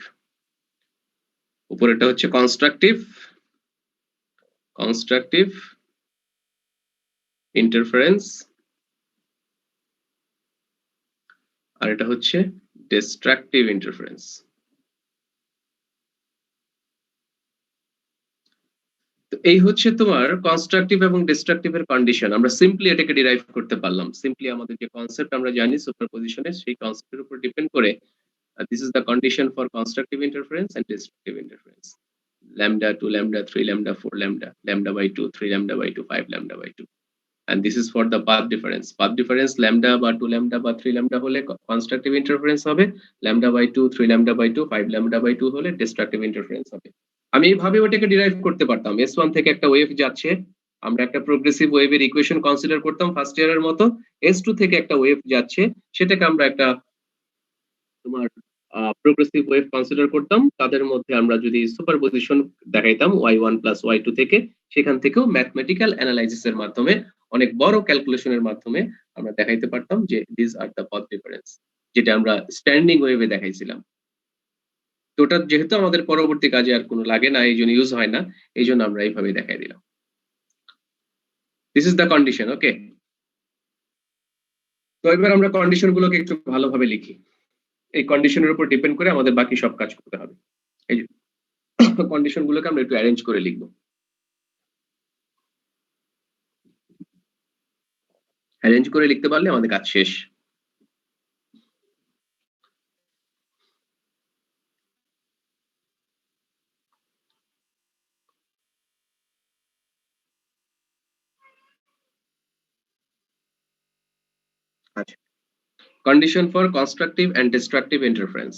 উপরেটা হচ্ছে constructive interference আর এটা হচ্ছে destructive interference। তো এই হচ্ছে তোমার কনস্ট্রাকটিভ এবং ডিস্ট্রাকটিভ এর কন্ডিশন। আমরা সিম্পলি এটাকে ডিরাইভ করতে পারলাম, সিম্পলি আমাদের যে কনসেপ্ট আমরা জানি সুপারপজিশনের সেই কনসেপ্টের উপর ডিপেন্ড করে This is the condition for constructive interference and destructive interference. Lambda, 2 lambda, 3 lambda, 4 lambda, lambda by 2, 3 lambda by 2, 5 lambda by 2. And this is for the path difference. Path difference lambda by 2 lambda by 3 lambda hole constructive interference হবে, lambda by 2, 3 lambda by 2, 5 lambda by 2 হলে destructive interference হবে। আমি এইভাবে ওটাকে derive করতে পারতাম। S1 থেকে একটা ওয়েভ যাচ্ছে, আমরা একটা প্রোগ্রেসিভ ওয়েভের ইকুয়েশন কনসিডার করতাম ফার্স্ট ইয়ারের মতো। S2 থেকে একটা ওয়েভ যাচ্ছে, সেটাকে আমরা একটা তোমার প্রোগ্রেসিভ ওয়েভ কনসিডার করতাম। তাদের মধ্যে আমরা যদি সুপারপজিশন দেখাইতাম y1 + y2 থেকে, সেখান থেকেও ম্যাথমেটিক্যাল অ্যানালাইসিসের মাধ্যমে অনেক বড় ক্যালকুলেশনের মাধ্যমে আমরা দেখাইতে পারতাম যে this are the path difference, যেটা আমরা স্ট্যান্ডিং ওয়েভে দেখাইছিলাম। তো ওটা যেহেতু আমাদের পরবর্তী কাজে আর কোনো লাগে না, এই জন্য ইউজ হয় না, এই জন্য আমরা এইভাবে দেখাই দিলাম। This is the condition. Okay, তো এবার আমরা কন্ডিশন গুলোকে একটু ভালোভাবে লিখি। এই কন্ডিশনের উপর ডিপেন্ড করে আমাদের বাকি সব কাজ করতে হবে। এই যে কন্ডিশন গুলোকে আমরা একটু অ্যারেঞ্জ করে লিখবো। অ্যারেঞ্জ করে লিখতে পারলে আমাদের কাজ শেষ। আচ্ছা, condition for constructive and destructive interference.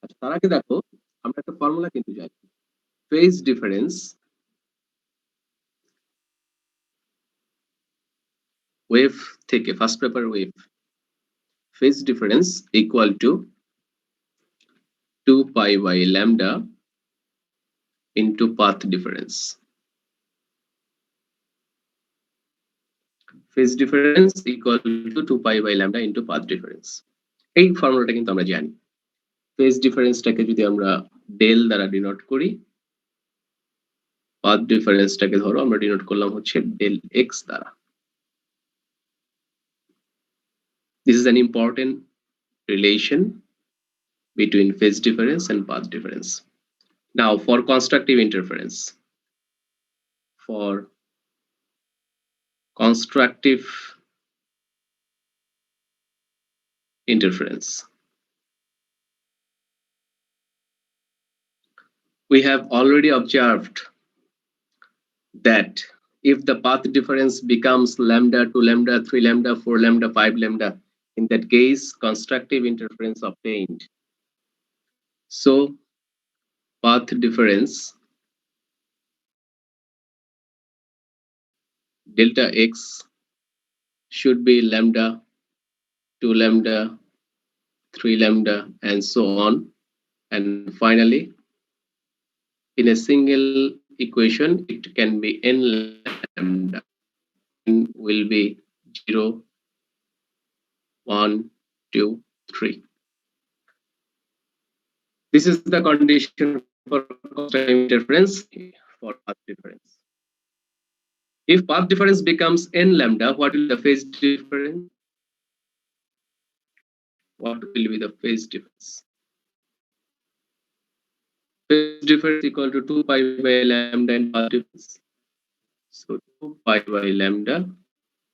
আচ্ছা, তার আগে দেখো আমরা একটা ফর্মুলা কিন্তু জানি, ফেজ ডিফারেন্স ওয়েভ থেকে, first paper wave, phase difference equal to 2 pi by lambda into path difference. Phase difference equal to 2 pi by lambda into path difference. এই ফর্মুলাটা কিন্তু আমরা জানি। ফেজ ডিফারেন্সটাকে যদি আমরা ডেল দ্বারা ডিনোট করি, পাথ ডিফারেন্সটাকে ধরো আমরা ডিনোট করলাম হচ্ছে ডেল এক্স দ্বারা। This is an important relation between phase difference and path difference. Now for constructive interference. For constructive interference, we have already observed that if the path difference becomes lambda, 2 lambda, 3 lambda, 4 lambda, 5 lambda, in that case constructive interference obtained. So path difference delta x should be lambda, 2 lambda, 3 lambda, and so on. And finally, in a single equation, it can be n lambda. N will be 0, 1, 2, 3. This is the condition for constructive interference for path difference. If path difference becomes n lambda, what will the phase difference? What will be the phase difference? Phase difference equal to 2 pi by lambda and path difference. So 2 pi by lambda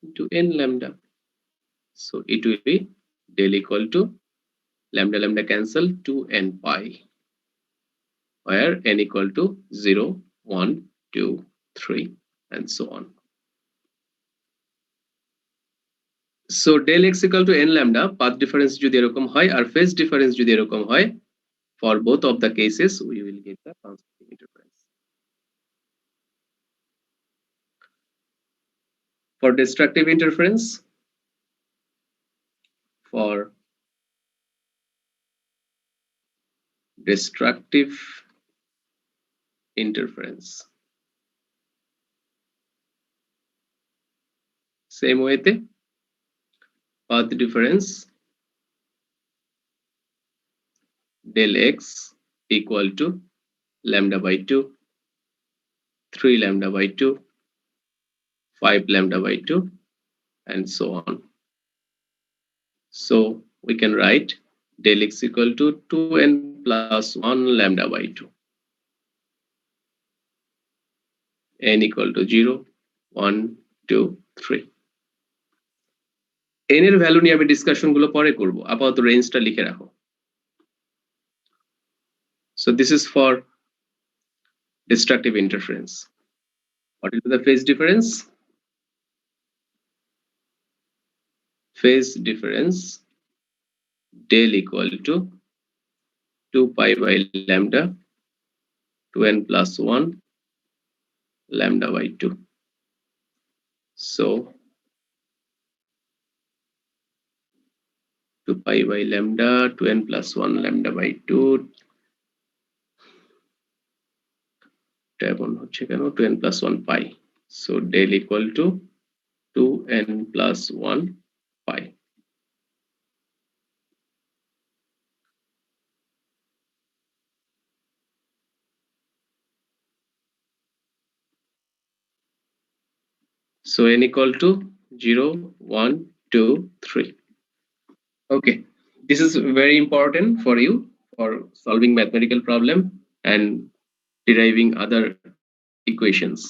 into n lambda. So it will be del equal to lambda lambda cancel 2n pi, where n equal to 0, 1, 2, 3, and so on. So del x equal to n lambda, path difference যদি এরকম হয় আর phase difference যদি এরকম হয়, for both of the cases we will get the constructive interference. For destructive interference, for destructive interference, same way te path difference del x equal to lambda by 2, 3 lambda by 2, 5 lambda by 2, and so on. So we can write del x equal to 2n plus 1 lambda by 2, n equal to 0, 1, 2, 3. n এর value নিয়ে আমি discussion গুলো পরে করব, আপাতত রেঞ্জটা লিখে রাখো। So this is for destructive interference. What is the phase difference? Phase difference del equal to 2 pi by lambda 2n plus 1 lambda by 2. So 2 pi by lambda 2n plus 1 lambda by 2 tab on হচ্ছে কেন 2n plus 1 pi. So del equal to 2n plus 1 pi. So n equal to 0, 1, 2, 3. Okay, this is very important for you for solving mathematical problem and deriving other equations.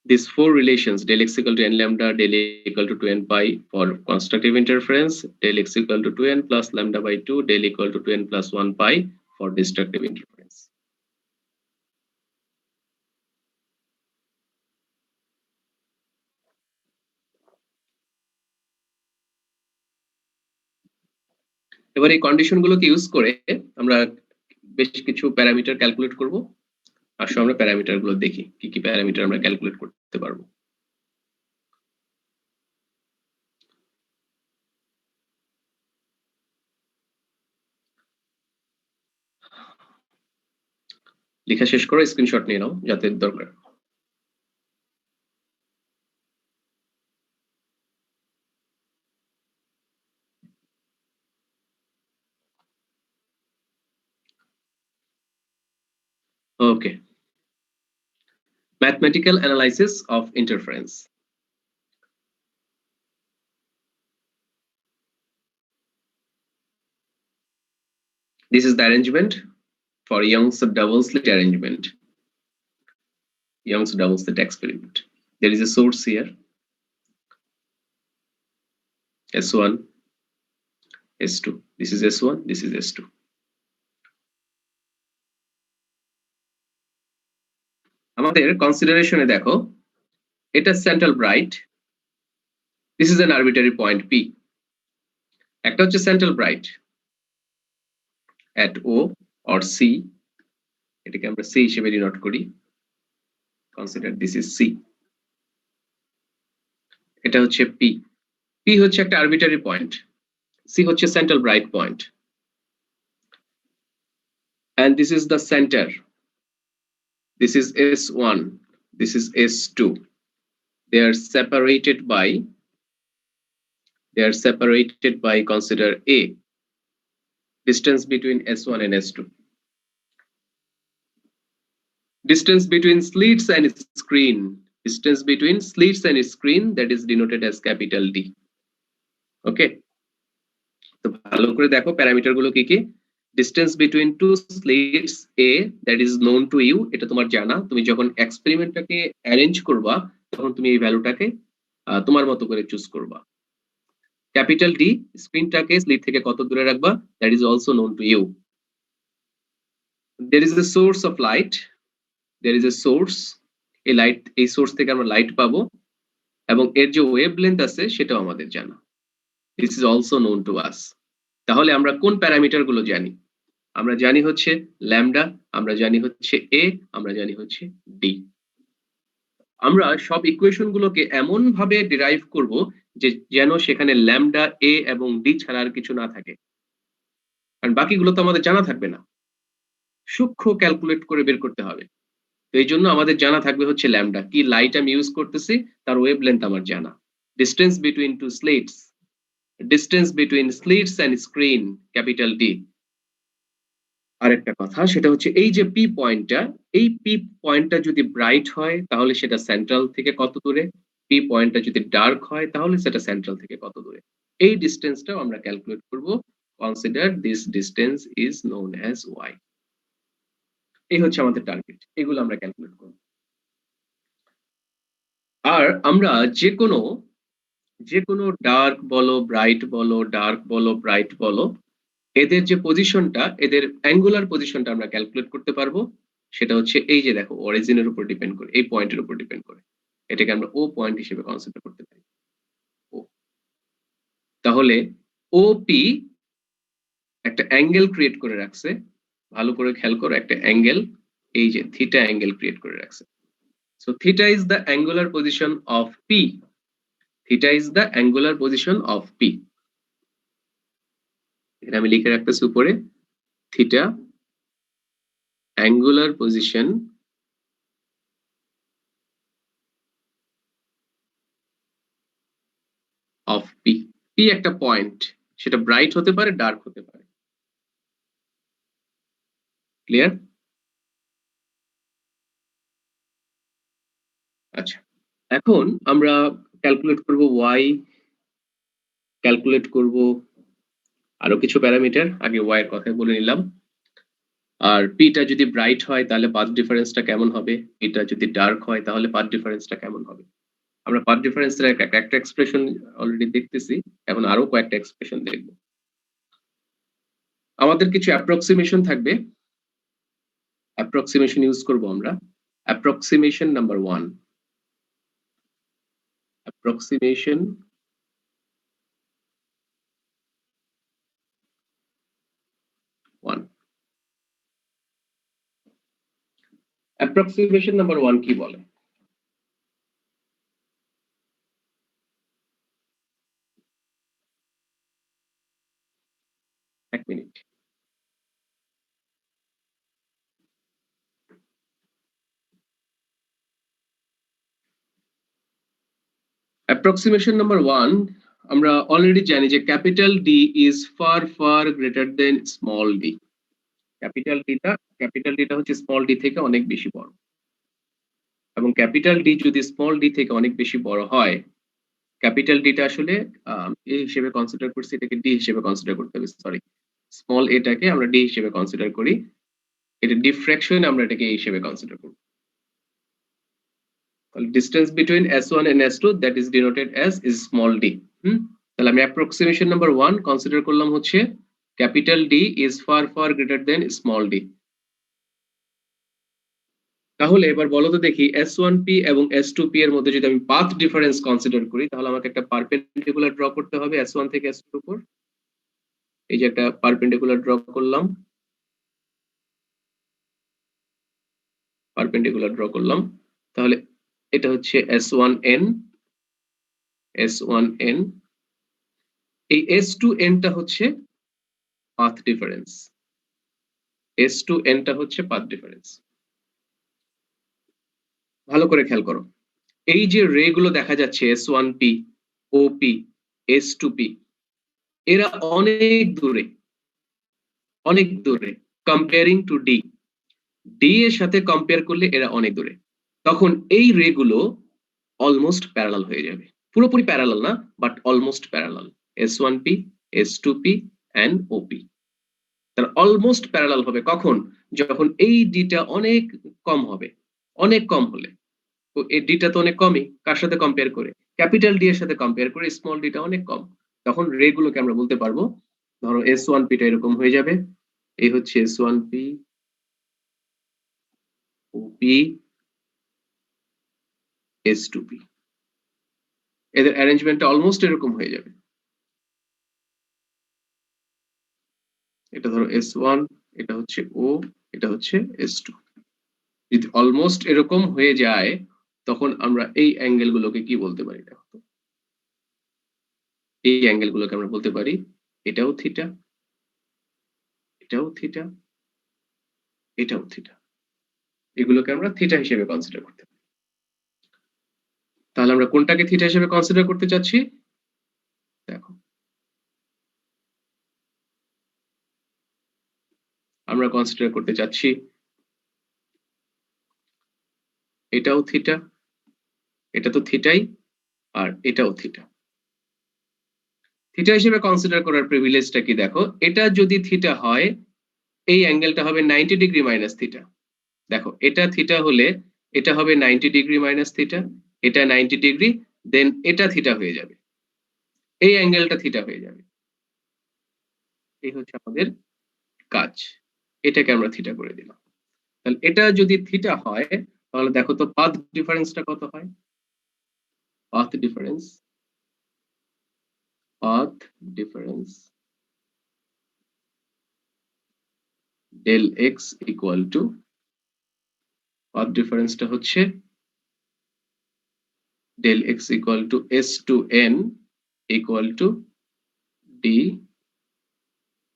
These four relations, del x equal to n lambda, del equal to 2n pi for constructive interference, del x equal to 2n plus lambda by 2, del equal to 2n plus 1 pi for destructive interference. এবার এই condition গুলোকে use করে আমরা বেশ কিছু parameter calculate করব। আসো আমরা প্যারামিটার গুলো দেখি কি কি প্যারামিটার আমরা ক্যালকুলেট করতে পারবো। লেখা শেষ করো, স্ক্রিনশট নিয়ে নাও যাতে দরকার। Okay. Mathematical analysis of interference. This is the arrangement for Young's double slit arrangement. Young's double slit experiment. There is a source here, S1, S2. This is S1, this is S2. আমাদের কনসিডারেশনে দেখো, এটা central bright, this is an arbitrary point P. একটা হচ্ছে central bright at O or C, এটাকে আমরা C হিসেবে denote করি, consider this is C. এটা হচ্ছে P. P হচ্ছে একটা আরবিটারি পয়েন্ট, C হচ্ছে central bright point, and this is the center. This is S1, this is S2. They are separated by consider A, distance between S1 and S2. Distance between slits and screen, distance between slits and screen, that is denoted as capital D. Okay, তো ভালো করে দেখো parameter গুলো কি কি। Distance between two slits A, that is known to you, এটা তোমার জানা, তুমি যখন এক্সপেরিমেন্টটাকে অ্যারেঞ্জ করবা তখন তুমি এই ভ্যালুটাকে তোমার মতো করে চুজ করবা। ক্যাপিটাল ডি, স্ক্রিনটাকে স্লিট থেকে কত দূরে রাখবা, that is also known to you. There is a source of light, there is a source, এই লাইট, এই সোর্স থেকে আমরা লাইট পাবো এবং এর যে ওয়েভলেন্থ আছে সেটাও আমাদের জানা, this is also known to us. তাহলে আমরা কোন প্যারামিটার গুলো জানি? আমরা জানি হচ্ছে ল্যামডা, আমরা জানি হচ্ছে এ, আমরা জানি হচ্ছে ডি। আমরা সব ইকুয়েশন গুলোকে এমন ভাবে ডিরাইভ করব যে যেন সেখানে ল্যামডা, এ এবং ডি ছাড়া আর কিছু না থাকে, কারণ বাকিগুলো তো আমাদের জানা থাকবে না, সূক্ষ্ম ক্যালকুলেট করে বের করতে হবে। তো এই জন্য আমাদের জানা থাকবে হচ্ছে ল্যামডা, কি লাইট আমি ইউজ করতেছি তার ওয়েভলেন্থ আমার জানা, distance between two slits, distance between slits and screen, capital D. আরেকটা কথা সেটা হচ্ছে এই যে পি পয়েন্টটা, এই পি পয়েন্টটা যদি ব্রাইট হয় তাহলে সেটা সেন্ট্রাল থেকে কত দূরে, পি পয়েন্টটা যদি ডার্ক হয় তাহলে সেটা সেন্ট্রাল থেকে কত দূরে, এই ডিসটেন্সটাও আমরা ক্যালকুলেট করব। Consider this distance is known as Y. এই হচ্ছে আমাদের টার্গেট, এগুলো আমরা ক্যালকুলেট করব। আর আমরা যে কোনো যে কোনো ডার্ক বলো, ব্রাইট বলো, ডার্ক বলো, ব্রাইট বলো, এদের যে পজিশনটা, এদের অ্যাঙ্গুলার পজিশনটা আমরা ক্যালকুলেট করতে পারবো। সেটা হচ্ছে এই যে দেখো অরিজিনের উপর ডিপেন্ড করে, এই পয়েন্টের উপর ডিপেন্ড করে। এটাকে আমরা ও পয়েন্ট হিসেবে কনসিডার করতে পারি। ও, তাহলে ওপি একটা অ্যাঙ্গেল ক্রিয়েট করে রাখছে। ভালো করে খেয়াল করো, একটা অ্যাঙ্গেল, এই যে থিটা অ্যাঙ্গেল ক্রিয়েট করে রাখছে। So theta is the angular position of P. Theta is the angular position of P. এটা আমি লিখে রাখতেছি উপরে, theta angular position of P. P একটা পয়েন্ট, সেটা ব্রাইট হতে পারে, ডার্ক হতে পারে। ক্লিয়ার? আচ্ছা, এখন আমরা ক্যালকুলেট করব ওয়াই, ক্যালকুলেট করব আরো কিছু প্যারামিটার। আগে ওয়াই এর কথা বলে নিলাম। আর পিটা যদি ব্রাইট হয় তাহলে পাথ ডিফারেন্সটা কেমন হবে, পিটা যদি ডার্ক হয় তাহলে পাথ ডিফারেন্সটা কেমন হবে। আমরা পাথ ডিফারেন্সের একটা এক্সপ্রেশন অলরেডি দেখতেছি, এখন আরো কয়েকটা এক্সপ্রেশন দেখব। আমাদের কিছু অ্যাপ্রক্সিমেশন থাকবে, অ্যাপ্রক্সিমেশন ইউজ করব আমরা। Approximation number 1, approximation approximation number 1 কি বলে? এক মিনিট। অ্যাপ্রক্সিমেশন নাম্বার 1 আমরা অলরেডি জানি যে capital D is far far greater than small D. Capital ডিটা হচ্ছে স্মল ডি থেকে অনেক বেশি বড়, এবং ক্যাপিটাল ডি যদি স্মল ডি থেকে অনেক বেশি বড় হয়, ক্যাপিটাল ডিটা আসলে এ হিসেবে কনসিডার করছি, এটাকে ডি হিসেবে কনসিডার করতে হবে, সরি, স্মল এটাকে আমরা ডি হিসেবে কনসিডার করি, এটা ডিফ্র্যাকশন আমরা এটাকে এ হিসেবে কনসিডার করব। তাহলে distance between s1 and s2 that is denoted as is small d। তাহলে আমি অ্যাপ্রক্সিমেশন নাম্বার 1 কনসিডার করলাম হচ্ছে capital D is far far greater than small D. তাহলে এবার বলো তো দেখি S1P এবং S2P এর মধ্যে যদি আমি পাথ ডিফারেন্স কনসিডার করি, তাহলে আমাকে একটা পারপেন্ডিকুলার ড্র করতে হবে S1 থেকে S2 এর উপর। এই যে একটা পারপেন্ডিকুলার ড্র করলাম, পারপেন্ডিকুলার ড্র করলাম। তাহলে এটা হচ্ছে S1N, S1N। এই S2N টা হচ্ছে পাথ ডিফারেন্স, S2N টা হচ্ছে পাথ ডিফারেন্স। ভালো করে খেয়াল করো, এই যে রে গুলো দেখা যাচ্ছে S1P, OP, S2P, এরা অনেক দূরে, অনেক দূরে কম্পেয়ারিং টু ডি। ডি এর সাথে কম্পেয়ার করলে এরা অনেক দূরে। তখন এই রে গুলো অলমোস্ট প্যারালাল হয়ে যাবে, পুরোপুরি প্যারালাল না, but almost parallel. S1P, S2P and OP তারা অলমোস্ট প্যারালাল হবে কখন? যখন এই ডিটা অনেক কম হবে। অনেক কম হলে, তো এই ডিটা তো অনেক কমই, কার সাথে কম্পেয়ার করে? ক্যাপিটাল ডি এর সাথে কম্পেয়ার করে স্মল ডিটা অনেক কম। তখন রে গুলোকে আমরা বলতে পারবো, ধরো S1P টা এরকম হয়ে যাবে, এই হচ্ছে S1P, OP, S2P। এদের অ্যারেঞ্জমেন্টটা অলমোস্ট এরকম হয়ে যাবে। এটা ধরো S1, এটা হচ্ছে O, এটা হচ্ছে S2। যদি অলমোস্ট এরকম হয়ে যায়, তখন আমরা এই অ্যাঙ্গেল গুলোকে কি বলতে পারি? দেখো তো, এই অ্যাঙ্গেল গুলোকে আমরা বলতে পারি এটাও থিটা, এটাও থিটা, এটাও থিটা। এগুলোকে আমরা থিটা হিসেবে কনসিডার করতে পারি। তাহলে আমরা কোনটাকে থিটা হিসেবে কনসিডার করতে চাচ্ছি? দেখো, আমরা কনসিডার করতে চাচ্ছি এটাও থিটা, এটা তো থিটাই, আর এটাও থিটা। থিটা হিসেবে কনসিডার করার প্রিভিলেজটা কি দেখো, এটা যদি থিটা হয়, এই অ্যাঙ্গেলটা হবে 90 ডিগ্রি মাইনাস থিটা। দেখো, এটা থিটা হলে এটা হবে 90 ডিগ্রি মাইনাস থিটা, এটা 90 ডিগ্রি, দেন এটা থিটা হয়ে যাবে। এই অ্যাঙ্গেলটা থিটা হয়ে যাবে। এই হচ্ছে আমাদের কাজ, এটাকে আমরা থিটা করে দিলাম। তাহলে এটা যদি থিটা হয় তাহলে দেখো তো পাথ ডিফারেন্সটা কত হয়। Path difference del x equal to, path ডিফারেন্সটা হচ্ছে del x equal to s to n equal to d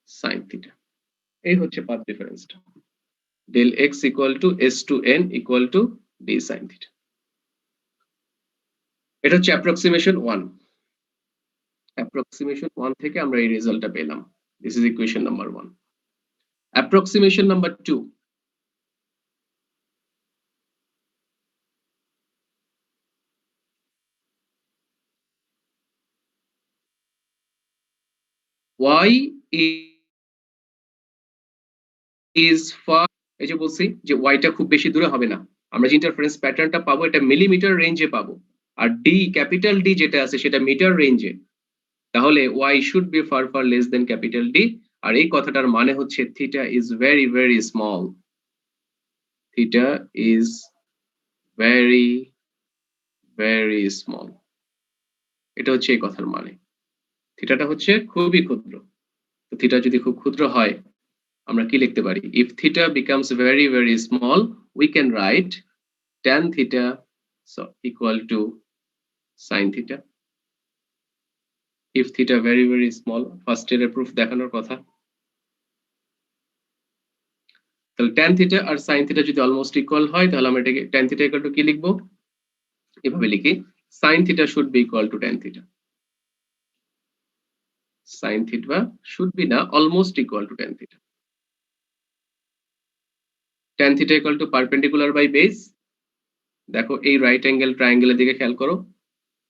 sin theta. এই হচ্ছে পাথ ডিফারেন্সটা, del x equal to s to n equal to d sin theta. এটা হচ্ছে approximation 1। Approximation 1 থেকে আমরা এই রেজাল্টটা পেলাম। This is equation number 1। Approximation number 2, y is far, এই যে বলছি যে y টা খুব বেশি দূরে হবে না, আমরা যে ইন্টারফারেন্স প্যাটার্নটা পাবো এটা মিলিমিটার রেঞ্জে পাবো, আর d ক্যাপিটাল D যেটা আছে সেটা মিটার রেঞ্জে। তাহলে y should be far far less than capital D, আর এই কথাটার মানে হচ্ছে theta is very very small, theta is very very small। এটা হচ্ছে এই কথার মানে, থিটাটা হচ্ছে খুবই ক্ষুদ্র। তো থিটা যদি খুব ক্ষুদ্র হয় আমরা কি লিখতে পারি, if theta becomes very very small we can write tan theta so equal to sin theta। if theta very very small, first এর প্রুফ দেখানোর কথা। তাহলে tan theta আর sin theta যদি অলমোস্ট ইকুয়াল হয় তাহলে আমরা এটাকে tan theta ইকুয়াল টু কি লিখবো, এভাবে লিখি sin theta should be equal to tan theta। sin theta should be না, almost equal to tan theta। tan theta equal to perpendicular by base। দেখো এই রাইট অ্যাঙ্গেল ট্রায়াঙ্গেলের দিকে খেয়াল করো,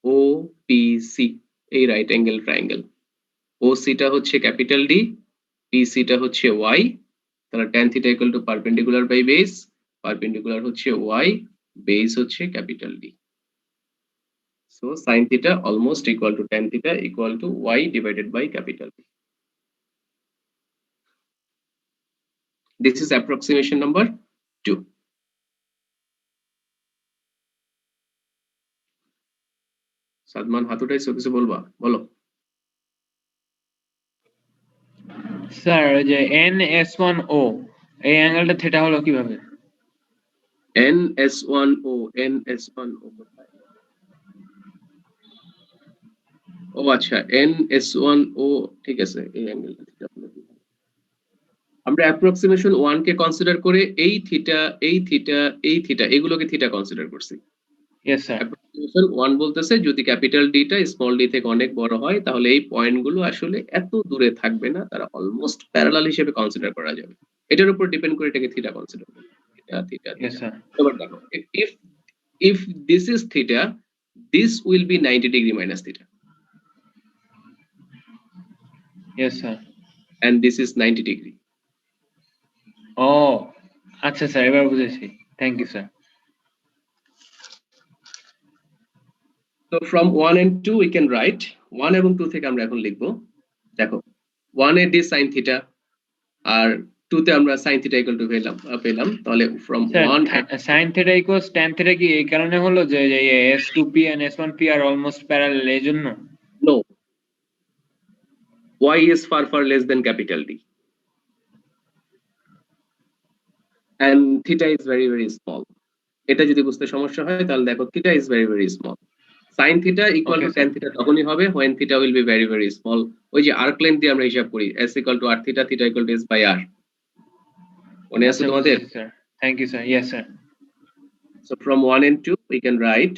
OPC, এই রাইট অ্যাঙ্গেল ট্রায়াঙ্গেল, OC টা হচ্ছে capital D, PC টা হচ্ছে Y, তাহলে tan theta equal to perpendicular by base, perpendicular হচ্ছে Y, base হচ্ছে capital D। So sin theta almost equal to tan theta equal to Y divided by capital D। This is approximation number 2। Sadman হাত উঠাইছো, কিছু বলবা, বলো। Sir ওই যে NS1O এই অ্যাঙ্গেলটা theta হলো কিভাবে? NS1O, NS1O কোথায়? ও আচ্ছা, NS1O, ঠিক আছে, এই অ্যাঙ্গেলটা থিটা হলো কিভাবে? আমরা অ্যাপ্রক্সিমেশন 1 কে কনসিডার করে এই থিটা এই থিটা এই থিটা এগুলোকে থিটা কনসিডার করছি। Yes sir. অ্যাপ্রক্সিমেশন 1 বলতেছে যদি ক্যাপিটাল D টা স্মল d থেকে অনেক বড় হয় তাহলে এই পয়েন্টগুলো আসলে এত দূরে থাকবে না, তারা অলমোস্ট প্যারালাল হিসেবে কনসিডার করা যাবে। এটার উপর ডিপেন্ড করে এটাকে থিটা কনসিডার করবে। Theta theta yes theta. Sir. এবার দেখো, if this is theta, this will be 90 degree minus theta, yes sir. and this is 90 degree। ও আচ্ছা স্যার, এবার বুঝেছি। Thank you sir. So from 1 and 2 we can write 1 এবং 2 থেকে আমরা এখন লিখবো, দেখো 1 এ d sin theta আর 2 তে আমরা sin theta equal to পেলাম, তাহলে from 1 and sin theta equals tan theta কি এই কারণে হলো যে S2P and S1P are almost parallel এই জন্য? no, y is far far less than capital D and theta is very very small। এটা যদি বুঝতে সমস্যা হয় তাহলে দেখো theta is very very small, sin theta equal Okay, to tan theta তখনই হবে when theta will be very very small। ওই যে arc length দিয়ে আমরা হিসাব করি, s equal to r theta, theta equal to s by r, মনে আছে আচ্ছা তোমাদের? বুঝেছি sir. Thank you sir. Yes sir. So from 1 and 2 we can write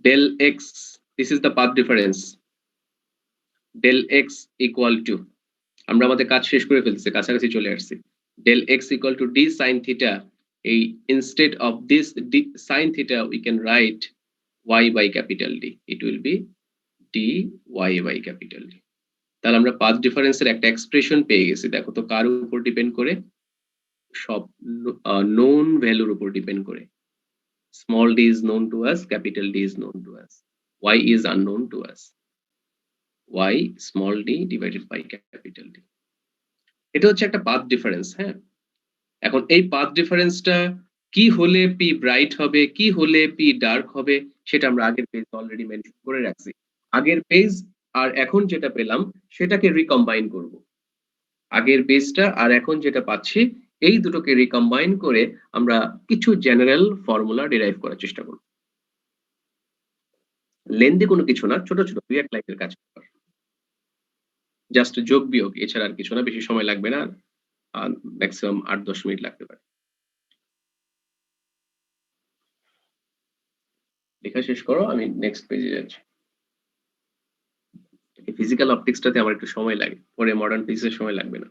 del x, this is the path difference, del x equal to, আমরা আমাদের কাজ শেষ করে ফেলছি, কাছাকাছি চলে আসছি, del x equal to d sin theta, এই instead of this d sin theta we can write y by capital D, it will be dy by capital D। তাহলে আমরা পাথ ডিফারেন্সের একটা এক্সপ্রেশন পেয়ে গেছি। দেখো তো কার উপর ডিপেন্ড করে, সব নোন ভ্যালুর উপর ডিপেন্ড করে। small d is known to us, capital D is known to us, y is unknown to us, y small d divided by capital D. এটা হচ্ছে একটা পাথ ডিফারেন্স। হ্যাঁ, এখন এই পাথ ডিফারেন্সটা কি হলে পি ব্রাইট হবে, কি হলে পি ডার্ক হবে, সেটা আমরা আগের পেজ অলরেডি মেনশন করে রাখছি। আগের পেজ আর এখন যেটা পেলাম সেটাকে রিকম্বাইন করব। আগের পেজটা আর এখন যেটা পাচ্ছি এই দুটোকে রিকম্বাইন করে আমরা কিছু জেনারেল ফর্মুলা ডিরাইভ করার চেষ্টা করব। লেন্দি কোনো কিছু না, ছোট ছোট 2-1 লাইনের কাজ করার, জাস্ট যোগ বিয়োগ, এছাড়া আর কিছু না, বেশি সময় লাগবে না, ম্যাক্সিমাম 8-10 মিনিট লাগতে পারে। লেখা শেষ করো, আমি নেক্সট পেজে যাচ্ছি। ফিজিক্যাল অপটিক্সটাতে আমার একটু সময় লাগে, পরে মডার্ন ফিজিক্সের সময় লাগবে না।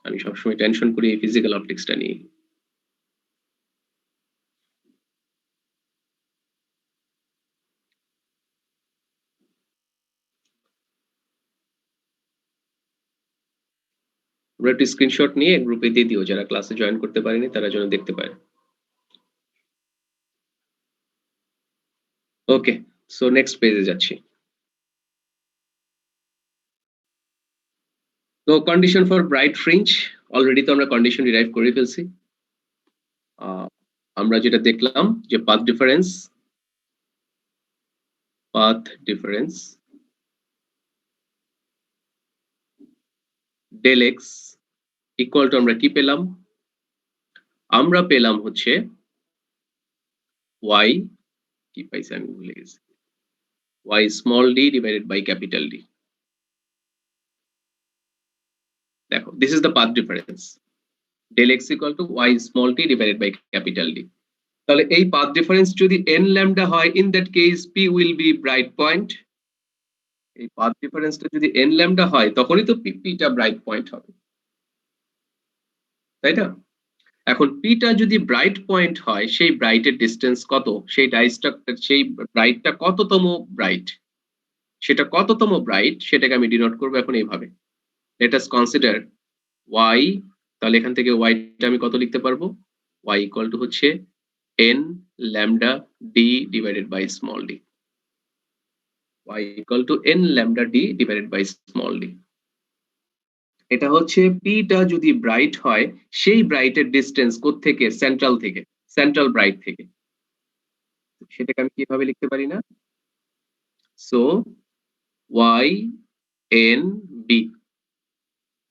আমি সবসময় টেনশন করি এই ফিজিক্যাল অপটিক্সটা নিয়ে। তোমরা একটু স্ক্রিনশট নিয়ে গ্রুপে দিয়ে দিও, যারা ক্লাসে জয়েন করতে পারেনি তারা যেন দেখতে পারে। ওকে, সো নেক্সট পেজে যাচ্ছি। তো condition for bright fringe, already তো আমরা কন্ডিশন ডিরাইভ করে ফেলছি। আমরা যেটা দেখলাম যে path difference del x equal two আমরা কি পেলাম, আমরা পেলাম হচ্ছে y, কি পাইছি আমি ভুলে গেছি, y small d divided by capital D। দেখো, this is the path difference, del x equal to y small d divided by capital D। তাহলে এই পাথ ডিফারেন্স যদি n lambda হয়, in that case p will be bright point। এই path ডিফারেন্সটা যদি n lambda হয় তখনই তো p টা ব্রাইট পয়েন্ট হবে, তাই না? এখন p টা যদি ব্রাইট পয়েন্ট হয়, সেই ব্রাইটের ডিসটেন্স কত, সেই সেই ব্রাইটটা কততম ব্রাইট, সেটা কততম ব্রাইট সেটাকে আমি ডিনোট করব এখন এইভাবে। লেট আস কনসিডার y, তাহলে এখান থেকে y টা আমি কত লিখতে পারবো, y ইকুয়াল টু হচ্ছে n lambda d divided by small d, y equal to n lambda d divided by small d। এটা হচ্ছে p টা যদি ব্রাইট হয় সেই ব্রাইটের ডিসটেন্স কোত্থেকে, সেন্ট্রাল থেকে, সেন্ট্রাল ব্রাইট থেকে, সেটাকে আমি কিভাবে লিখতে পারি না, সো y n b,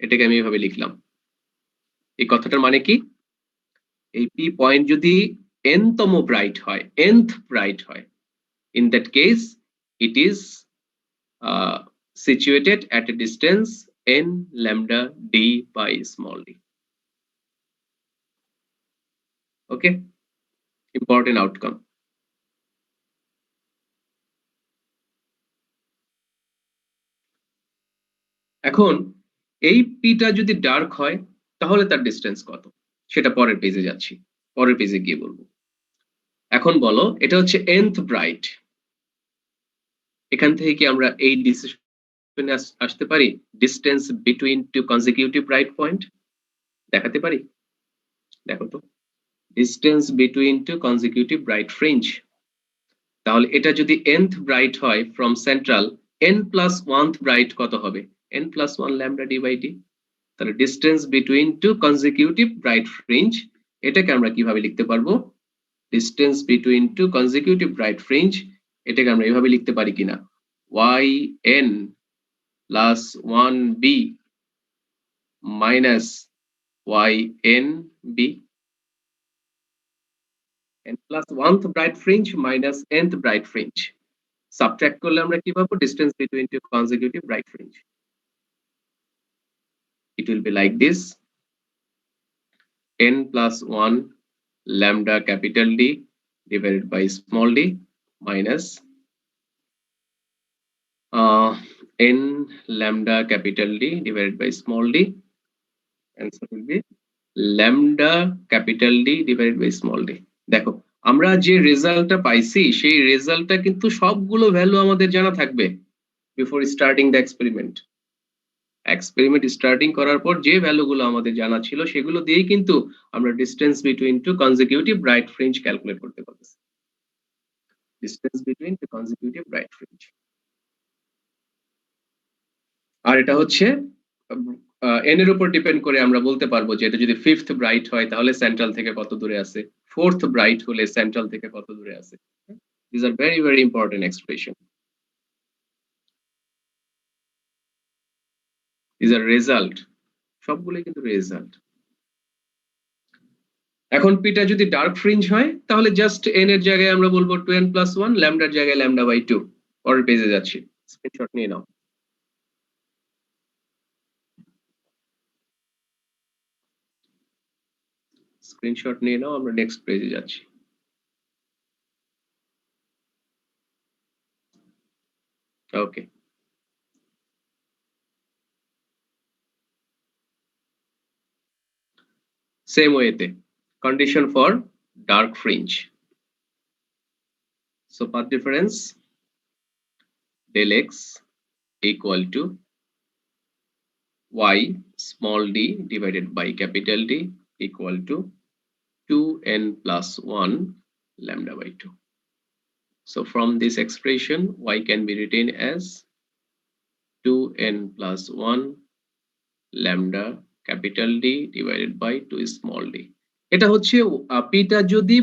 এটাকে আমি এভাবে লিখলাম। এই কথাটার মানে কি, এই p পয়েন্ট যদি n তম ব্রাইট হয়, nth ব্রাইট হয়, in that case it is situated at a distance n lambda d by small d। Okay, important outcome। এখন এই পিটা যদি ডার্ক হয় তাহলে তার ডিসটেন্স কত, সেটা পরের পেজে যাচ্ছি, পরের পেজে গিয়ে বলবো। এখন বলো, এটা হচ্ছে nth ব্রাইট, এখান থেকে কি আমরা এই ডিসিশনে আসতে পারি, distance between two consecutive bright point দেখাতে পারি? দেখো তো, distance between two consecutive bright fringe, তাহলে এটা যদি nth ব্রাইট হয় from central, n plus 1th bright কত হবে, n plus 1 lambda d by d। তাহলে distance between two consecutive bright fringe, এটাকে আমরা কিভাবে লিখতে পারবো, distance between two consecutive bright fringe, এটাকে আমরা এভাবে লিখতে পারি কিনা, yn plus 1b minus ynb, n plus 1th bright fringe minus nth bright fringe, subtract করলে আমরা কি পাবো, distance between two consecutive bright fringe. It will be like this, n plus 1 lambda capital D divided by small d minus n lambda capital D divided by small d, answer will be lambda capital D divided by small d। দেখো, আমরা যে রেজাল্টটা পাইছি সেই রেজাল্টটা কিন্তু সবগুলো value আমাদের জানা থাকবে before starting the experiment. Experiment starting করার পর যে ভ্যালুগুলো আমাদের জানা ছিল সেগুলো দিয়েই কিন্তু আমরা distance between two consecutive bright fringe calculate করতে পারতেছি। Distance between two consecutive bright fringe. আর এটা হচ্ছে এন এর উপর ডিপেন্ড করে আমরা বলতে পারবো যে এটা যদি ফিফথ ব্রাইট হয় তাহলে সেন্ট্রাল থেকে কত দূরে আছে, ফোর্থ ব্রাইট হলে সেন্ট্রাল থেকে কত দূরে আছে। This are very very important expression. This are result, সবগুলোই কিন্তু রেজাল্ট। এখন পিটা যদি ডার্ক ফ্রিঞ্জ হয় তাহলে জাস্ট এন এর জায়গায় আমরা বলবো 2n + 1, ল্যামডার জায়গায় λ/2। পরের পেজে যাচ্ছি, স্ক্রিনশট নিয়ে নাও। স্ক্রিনশট নিয়ে নাও, আমরা নেক্সট পেজে যাচ্ছি। ওকে, same ওয়েতে condition for dark fringe. So path difference del x equal to y small d divided by capital D equal to 2n + 1 λ/2. So from this expression y can be written as 2n + 1 lambda capital D divided by 2 small d. এটা হচ্ছে পিটা যদি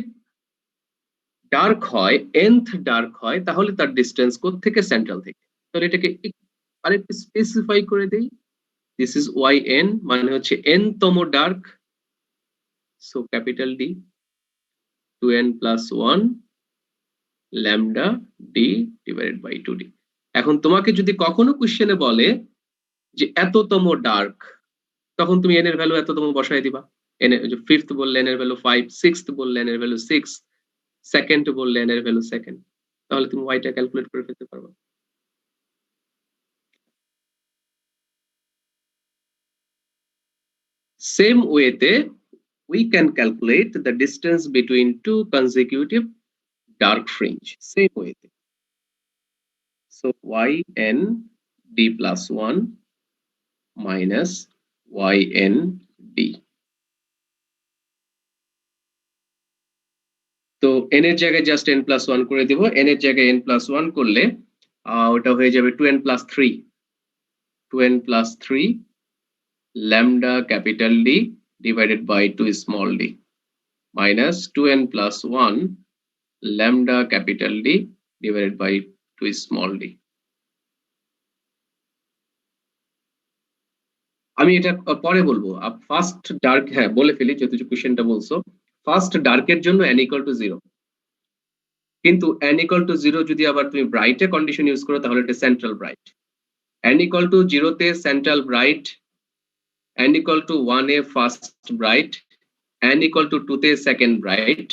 dark হয়, nth dark হয়, তাহলে তার distance কোথা থেকে, সেন্ট্রাল থেকে। তাহলে এটাকে আরেকটু স্পেসিফাই করে দেই। দিস ইজ yn, মানে হচ্ছে n তম dark, so capital D 2n + 1 lambda d divided by 2d। এখন তোমাকে যদি কখনো কোশ্চেনে বলে যে এততম ডার্ক, তখন তুমি n এর ভ্যালু এততম বসায় দিবা। n এর ফিফথ বললে n এর ভ্যালু 5, সিক্সথ বললে n এর ভ্যালু 6, সেকেন্ড বললে n এর ভ্যালু সেকেন্ড, তাহলে তুমি ওয়াইটা ক্যালকুলেট করে ফেলতে পারবা। Same ওয়েতে we can calculate the distance between two consecutive dark fringe. Same ওয়েতে। So yn d + 1 minus yn d. তো n এর জায়গায় জাস্ট n + 1 করে দেব। n এর জায়গায় n + 1 করলে ওটা হয়ে যাবে 2n + 3, 2n + 3 lambda capital D divided by 2 small d minus 2n + 1 lambda capital D divided by 2 small d. আমি এটা পরে বলবো। ফার্স্ট ডার্ক, হ্যাঁ বলে ফেলি যেহেতু কোশ্চেনটা বলছো। ফার্স্ট ডার্কের জন্য n = 0, কিন্তু n = 0 যদি আবার তুমি ব্রাইটে কন্ডিশন ইউজ করো তাহলে এটা সেন্ট্রাল ব্রাইট। n = 0 তে সেন্ট্রাল ব্রাইট, n = 1 এ ফার্স্ট ব্রাইট, n = 2 তে সেকেন্ড ব্রাইট।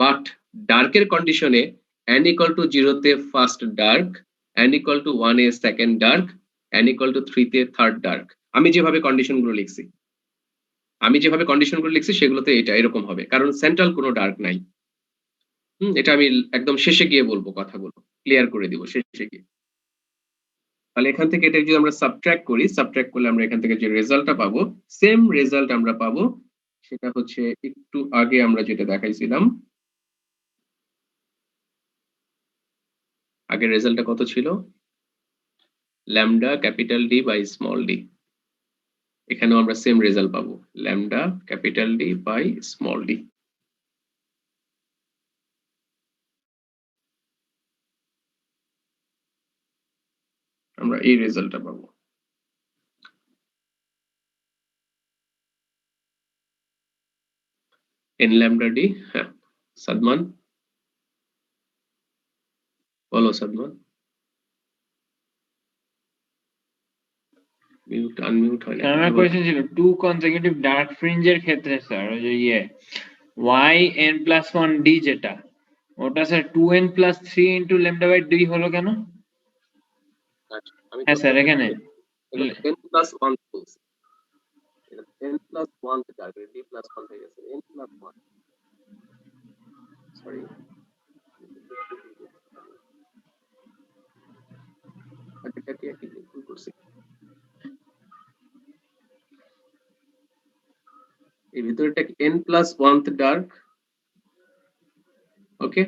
বাট ডার্কের কন্ডিশনে n = 0 তে ফার্স্ট ডার্ক, n = 1 এ সেকেন্ড ডার্ক, n = 3 তে থার্ড ডার্ক। আমি যেভাবে কন্ডিশনগুলো লিখছি সেগুলোতে এটা এরকম হবে, কারণ সেন্ট্রাল কোনো ডার্ক নাই। এটা আমি একদম শেষে গিয়ে বলবো, কথাগুলো ক্লিয়ার করে দিব শেষে গিয়ে। তাহলে এখান থেকে এটা যদি আমরা সাবট্রাক্ট করলে আমরা এখান থেকে যে রেজাল্টটা পাবো, সেম রেজাল্ট আমরা পাবো। সেটা হচ্ছে একটু আগে আমরা যেটা দেখাইছিলাম। আগের রেজাল্টটা কত ছিল? Lambda capital D by small d। এখানেও আমরা সেম রেজাল্ট পাবো, lambda capital D by small d। আমরা এই রেজাল্টটা পাবো। n lambda d। হ্যাঁ সাদমান বলো, সাদমান মিউট আনমিউট হয় না। আমার কোশ্চেন ছিল টু কনসিকিউটিভ ডার্ক ফ্রিঞ্জের ক্ষেত্রে স্যার ওই যে yn + 1 d যেটা, ওটা স্যার 2n + 3 * λ/d হলো কেন? হ্যাঁ স্যার এখানে n + 1 বলছি, এটা n + 1 থেকে আগে d + 1 হয়ে গেছে, n + 1, সরি আগেরটাকে কি ভুল করছি। এই ভিতরেটা n+1 ডার্ক, ওকে।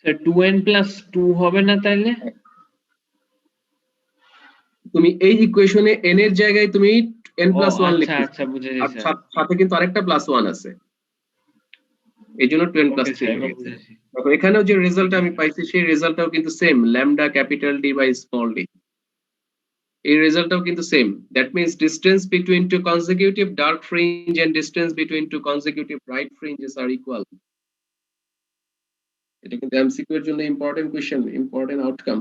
স্যার 2n + 2 হবে না তাইলে? তুমি এই ইকুয়েশনে n এর জায়গায় তুমি ও n+1 আচ্ছা লিখতেছো, আচ্ছা বুঝেছি আর স্যার। সাথে কিন্তু আরেকটা +1 আছে, এই জন্য 2n+3 ওকে স্যার, হয়ে এবার গেছে। বুঝেছি। দেখো এখানেও যে রেজাল্ট আমি পাইছি সেই রেজাল্টটাও কিন্তু same, lambda capital D by small D, এই রেজাল্টটাও কিন্তু same. That means distance between two consecutive dark fringe and distance between two consecutive bright fringes are equal. এটা কিন্তু এমসিকিউ এর জন্য important question, important outcome.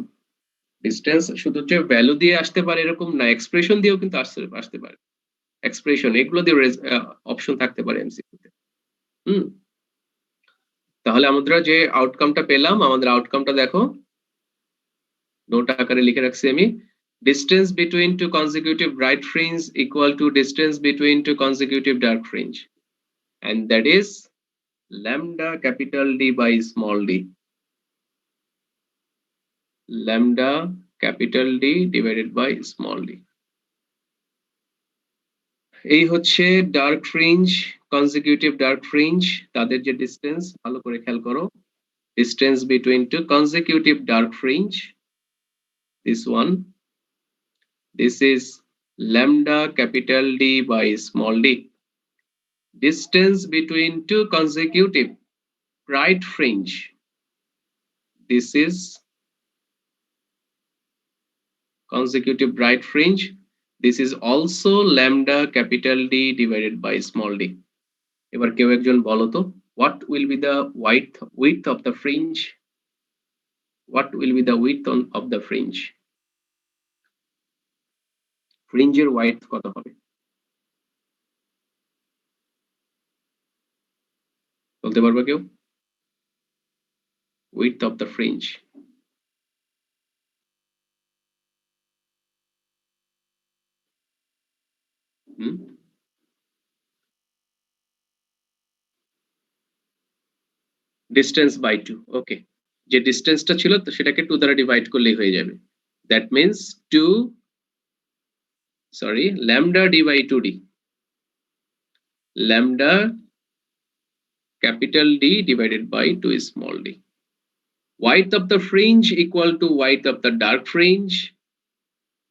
Distance শুধু যে value দিয়ে আসতে পারে এরকম না, এক্সপ্রেশন দিয়েও কিন্তু আসতে পারে, এক্সপ্রেশন এগুলো দিয়ে অপশন থাকতে পারে এমসিকিউতে। হুম, তাহলে আমরা যে আউটকামটা পেলাম, আমাদের আউটকামটা দেখো, নোট আকারে লিখে রাখছি আমি। Distance between two consecutive bright fringe equal to distance between two consecutive dark fringe, and that is lambda capital D by small d, lambda capital D divided by small d। এই হচ্ছে dark fringe, consecutive dark fringe, তাদের যে distance, ভালো করে খেয়াল করো, distance between two consecutive dark fringe, this one, this is lambda capital D by small d, distance between two consecutive bright fringe, this is consecutive bright fringe, this is also lambda capital D divided by small d। এবার কেউ একজন বলো তো, what will be the width of the fringe, what will be the width of the fringe, ফ্রিঞ্জের width কত হবে বলতে পারবে কেউ? width of the fringe, distance by 2, ওকে। যে ডিসটেন্সটা ছিল তো সেটাকে 2 দ্বারা ডিভাইড করলেই হয়ে যাবে, that means 2 lambda d by 2d, lambda capital D divided by 2 small d, width of the fringe equal to width of the dark fringe,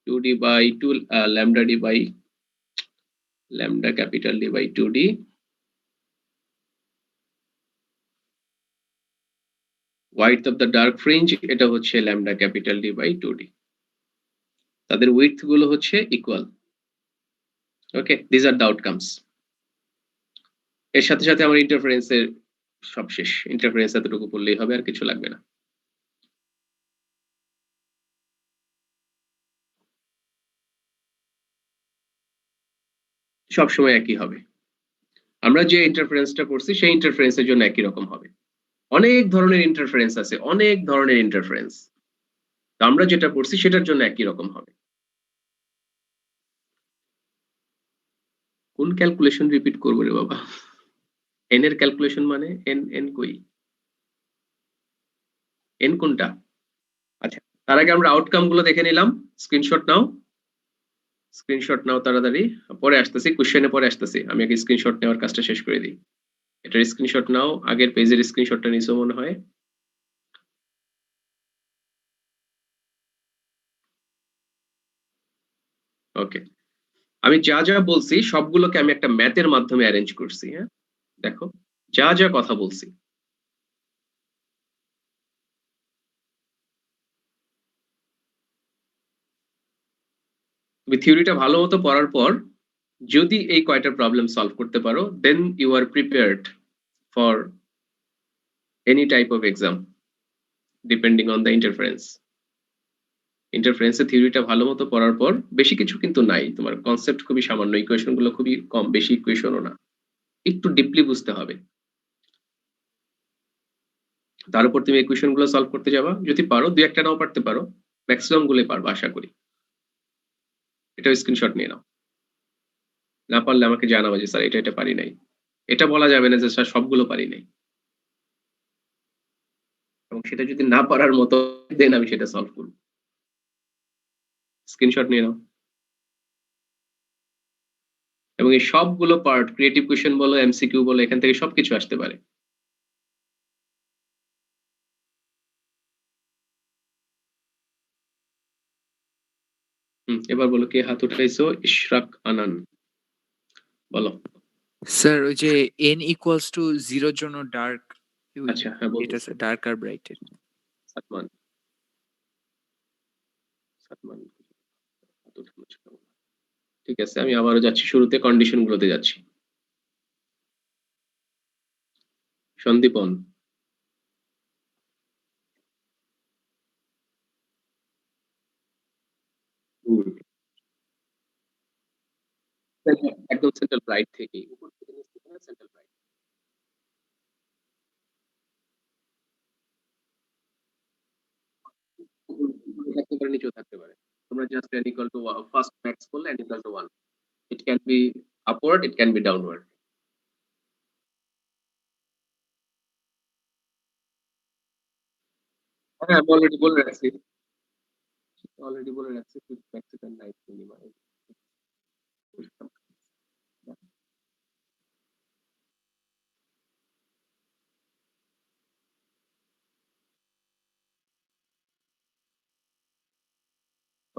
2d by 2 lambda d by lambda capital D by 2d, width of the dark fringe এটা হচ্ছে lambda capital D by 2d, তাদের width গুলো হচ্ছে equal. Okay, this are the outcomes. এর সাথে সাথে আমার ইন্টারফারেন্সের সব শেষ, ইন্টারফারেন্স এতটুকু পড়লেই হবে, আর কিছু লাগবে না। সব সময় একই হবে, আমরা যে ইন্টারফারেন্সটা করছি সেই ইন্টারফারেন্সের জন্য একই রকম হবে। অনেক ধরনের ইন্টারফারেন্স আছে, অনেক ধরনের ইন্টারফারেন্স, তো আমরা যেটা করছি সেটার জন্য একই রকম হবে। কোন ক্যালকুলেশন রিপিট করবো রে বাবা? এন এর ক্যালকুলেশন মানে এন, এন কই, এন কোনটা? আচ্ছা, তার আগে আমরা আউটকাম গুলো দেখে নিলাম। স্ক্রিনশট নাও, স্ক্রিনশট নাও তাড়াতাড়ি, পরে আসতেছি, কোশ্চেনে পরে আসতেছি, আমি আগে স্ক্রিনশট নেওয়ার কাজটা শেষ করে দিই। এটার স্ক্রিনশট নাও, আগের পেজের স্ক্রিনশটটা নিছো মনে হয়। ওকে, আমি যা যা বলছি সবগুলোকে আমি একটা ম্যাথের মাধ্যমে অ্যারেঞ্জ করছি। হ্যাঁ, দেখো যা যা কথা বলছি, তুমি থিওরিটা ভালো মতো পড়ার পর যদি এই কয়টা প্রবলেম সলভ করতে পারো, then you are prepared for any type of exam depending on the interference. ইন্টারফারেন্সের থিওরিটা ভালো মতো পড়ার পর, বেশি কিছু কিন্তু নাই, তোমার কনসেপ্ট খুবই সামান্য, ইকুয়েশন গুলো খুবই কম, বেশি ইকুয়েশনও না, একটু ডিপলি বুঝতে হবে। তার উপর তুমি ইকুয়েশন গুলো সলভ করতে যাবা, যদি পারো, দুই একটা নাও পারতে পারো, ম্যাক্সিমাম গুলোই পারবা আশা করি। এটা স্ক্রিনশট নিয়ে নাও, না পারলে আমাকে জানাবো যে স্যার এটা এটা পারি নাই। এটা বলা যাবে না যে স্যার সবগুলো পারি নাই, এবং সেটা যদি না পারার মতো, দেন আমি সেটা সলভ করব। স্ক্রিনশট নিয়ে নাও। এবং এই সবগুলো পার্ট ক্রিয়েটিভ কোয়েশ্চেন বলো এমসিকিউ বলো এখান থেকে সবকিছু আসতে পারে। এবার বলো কে হাত উঠাইছো? ইশরাক আনান, বলো। স্যার ওই যে n equals to 0 জন্য ডার্ক আচ্ছা, হ্যাঁ বলবো। এটা স্যার ডার্ক আর ব্রাইট এর। সাদমান, সাদমান হাত উঠানো ছিল না। ঠিক আছে, আমি আবারও যাচ্ছি, শুরুতে কন্ডিশন গুলোতে যাচ্ছি। সন্দীপন, একদম সেন্ট্রাল ব্রাইট থেকে উপর থেকে নিচ থেকে সেন্ট্রাল ব্রাইট। থাকতে পারে, নিচেও থাকতে পারে। তোমরা just n equal to first max করলে n equal to 1, it can be upward, it can be downward. হ্যাঁ, আমি অলরেডি বলে রাখছি, মেক্সিকান নাইট মিনিমা।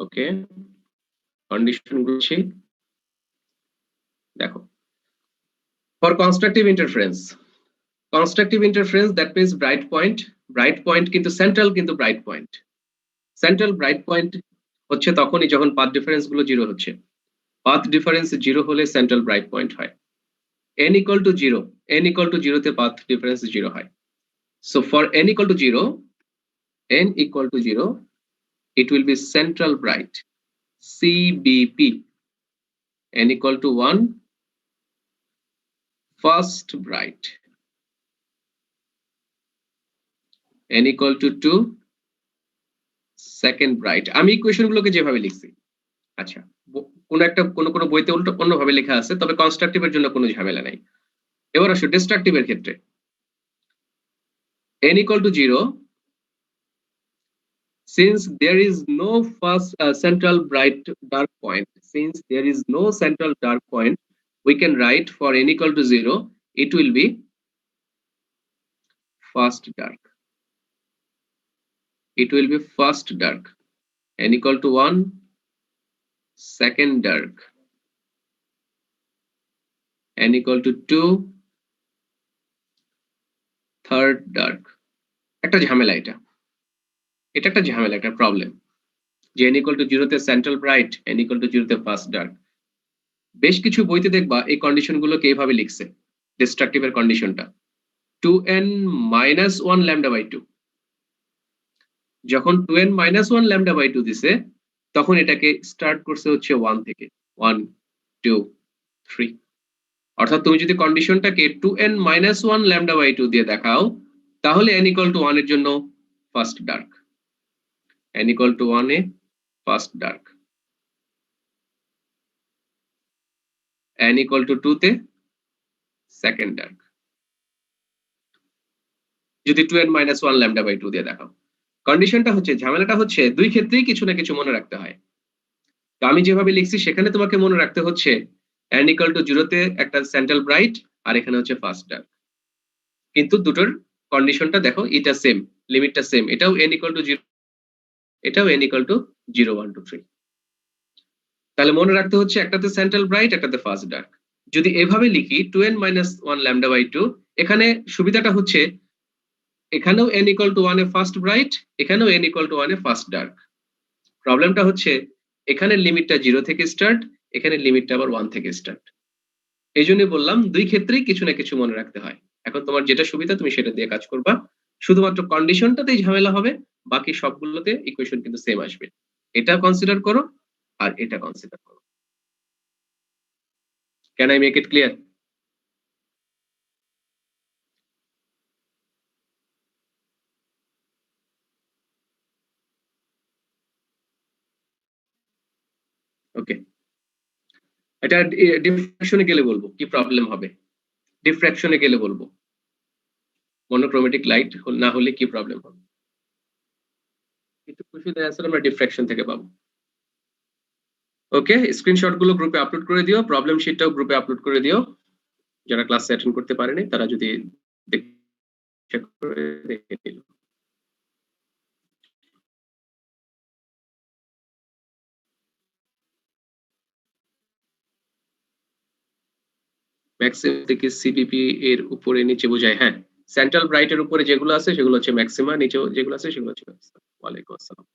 ওকে, কন্ডিশন গুলো দেখো। For constructive interference that means bright point কিন্তু সেন্ট্রাল, কিন্তু bright point central bright point হচ্ছে তখনই যখন পাথ ডিফারেন্স গুলো 0 হচ্ছে। পাথ ডিফারেন্স 0 হলে সেন্ট্রাল ব্রাইট পয়েন্ট হয়। n equal to 0, n equal to 0 তে পাথ ডিফারেন্স 0 হয়। So for n equal to 0, n equal to 0, it will be central bright, CBP. n equal to 1, first bright. n equal to 2, second bright. আমি equation গুলোকে যেভাবে লিখছি, আচ্ছা কোন বইতে উল্টো অন্যভাবে লেখা আছে, তবে কনস্ট্রাকটিভের জন্য কোনো ঝামেলা নাই। এবার আসো ডিস্ট্রাকটিভের ক্ষেত্রে। n equal to 0, since there is no first central bright dark point, we can write for n equal to 0, it will be first dark. It will be first dark. n equal to 1, second dark. n equal to 2, third dark. একটা ঝামেলা এটা একটা ঝামেলা, একটা problem যে n equal to 0 তে central bright, n equal to 0 তে first dark. বেশ কিছু বইতে দেখবা এই কন্ডিশন গুলোকে এইভাবে লিখছে, ডিস্ট্রাকটিভের কন্ডিশনটা 2n minus 1 lambda by 2। যখন 2n minus 1 lambda by 2 দিছে, তখন এটাকে স্টার্ট করছে হচ্ছে 1 থেকে, 1 2 3। অর্থাৎ তুমি যদি কন্ডিশনটাকে 2n minus 1 lambda by 2 দিয়ে দেখাও, তাহলে n equal to 1 এর জন্য first dark, n equal to 1 A first dark, n equal to 2 তে সেকেন্ড ডার্ক। যদি 2n minus 1 lambda by 2 দিয়ে দেখাও, কন্ডিশনটা হচ্ছে, ঝামেলাটা হচ্ছে দুই ক্ষেত্রেই কিছু না কিছু মনে রাখতে হয়। তো আমি যেভাবে লিখছি সেখানে তোমাকে মনে রাখতে হচ্ছে n equal to 0 তে একটা সেন্ট্রাল ব্রাইট, আর এখানে হচ্ছে ফার্স্ট ডার্ক। কিন্তু দুটোর কন্ডিশনটা দেখো, এটা সেম, লিমিটটা সেম। এটাও n equal to 0, এটাও n equal to 0 1 2 3। তাহলে মনে রাখতে হচ্ছে একটাতে সেন্ট্রাল ব্রাইট, একটাতে ফার্স্ট ডার্ক। যদি এভাবে লিখি 2n minus 1 lambda by 2, এখানে সুবিধাটা হচ্ছে এখানেও n equal to 1 A first bright, এখানেও n equal to 1 A first dark. প্রবলেমটা হচ্ছে এখানে লিমিটটা 0 থেকে স্টার্ট, এখানে লিমিটটা আবার 1 থেকে স্টার্ট। এই জন্যই বললাম দুই ক্ষেত্রেই কিছু না কিছু মনে রাখতে হয়। এখন তোমার যেটা সুবিধা তুমি সেটা দিয়ে কাজ করবা, শুধুমাত্র কন্ডিশনটাতেই ঝামেলা হবে, বাকি সবগুলোতে ইকুয়েশন কিন্তু সেম আসবে। এটা কনসিডার করো আর এটা কনসিডার করো। Can I make it clear? Okay, এটা ডিফ্রাকশনে গেলে বলবো কি প্রবলেম হবে, ডিফ্রাকশনে গেলে বলবো মনোক্রোমেটিক লাইট না হলে কি প্রবলেম হবে। কিন্তু কোশ্চেনের অ্যান্সার আমরা ডিফ্রাকশন থেকে পাবো। ওকে, স্ক্রিনশট গুলো গ্রুপে আপলোড করে দিও, প্রবলেম শিটটাও গ্রুপে আপলোড করে দিও। যারা ক্লাসে অ্যাটেন্ড করতে পারেনি তারা যদি চেক করে দেখে নিল। ম্যাক্সিমাম থেকে সিপিপি এর উপরে নিচে বোঝায়, হ্যাঁ। সেন্ট্রাল ব্রাইট এর উপরে যেগুলো আছে সেগুলো হচ্ছে ম্যাক্সিমা, নিচে যেগুলো আছে সেগুলো হচ্ছে ম্যাক্সিমা। ওয়ালাইকুম আসসালাম।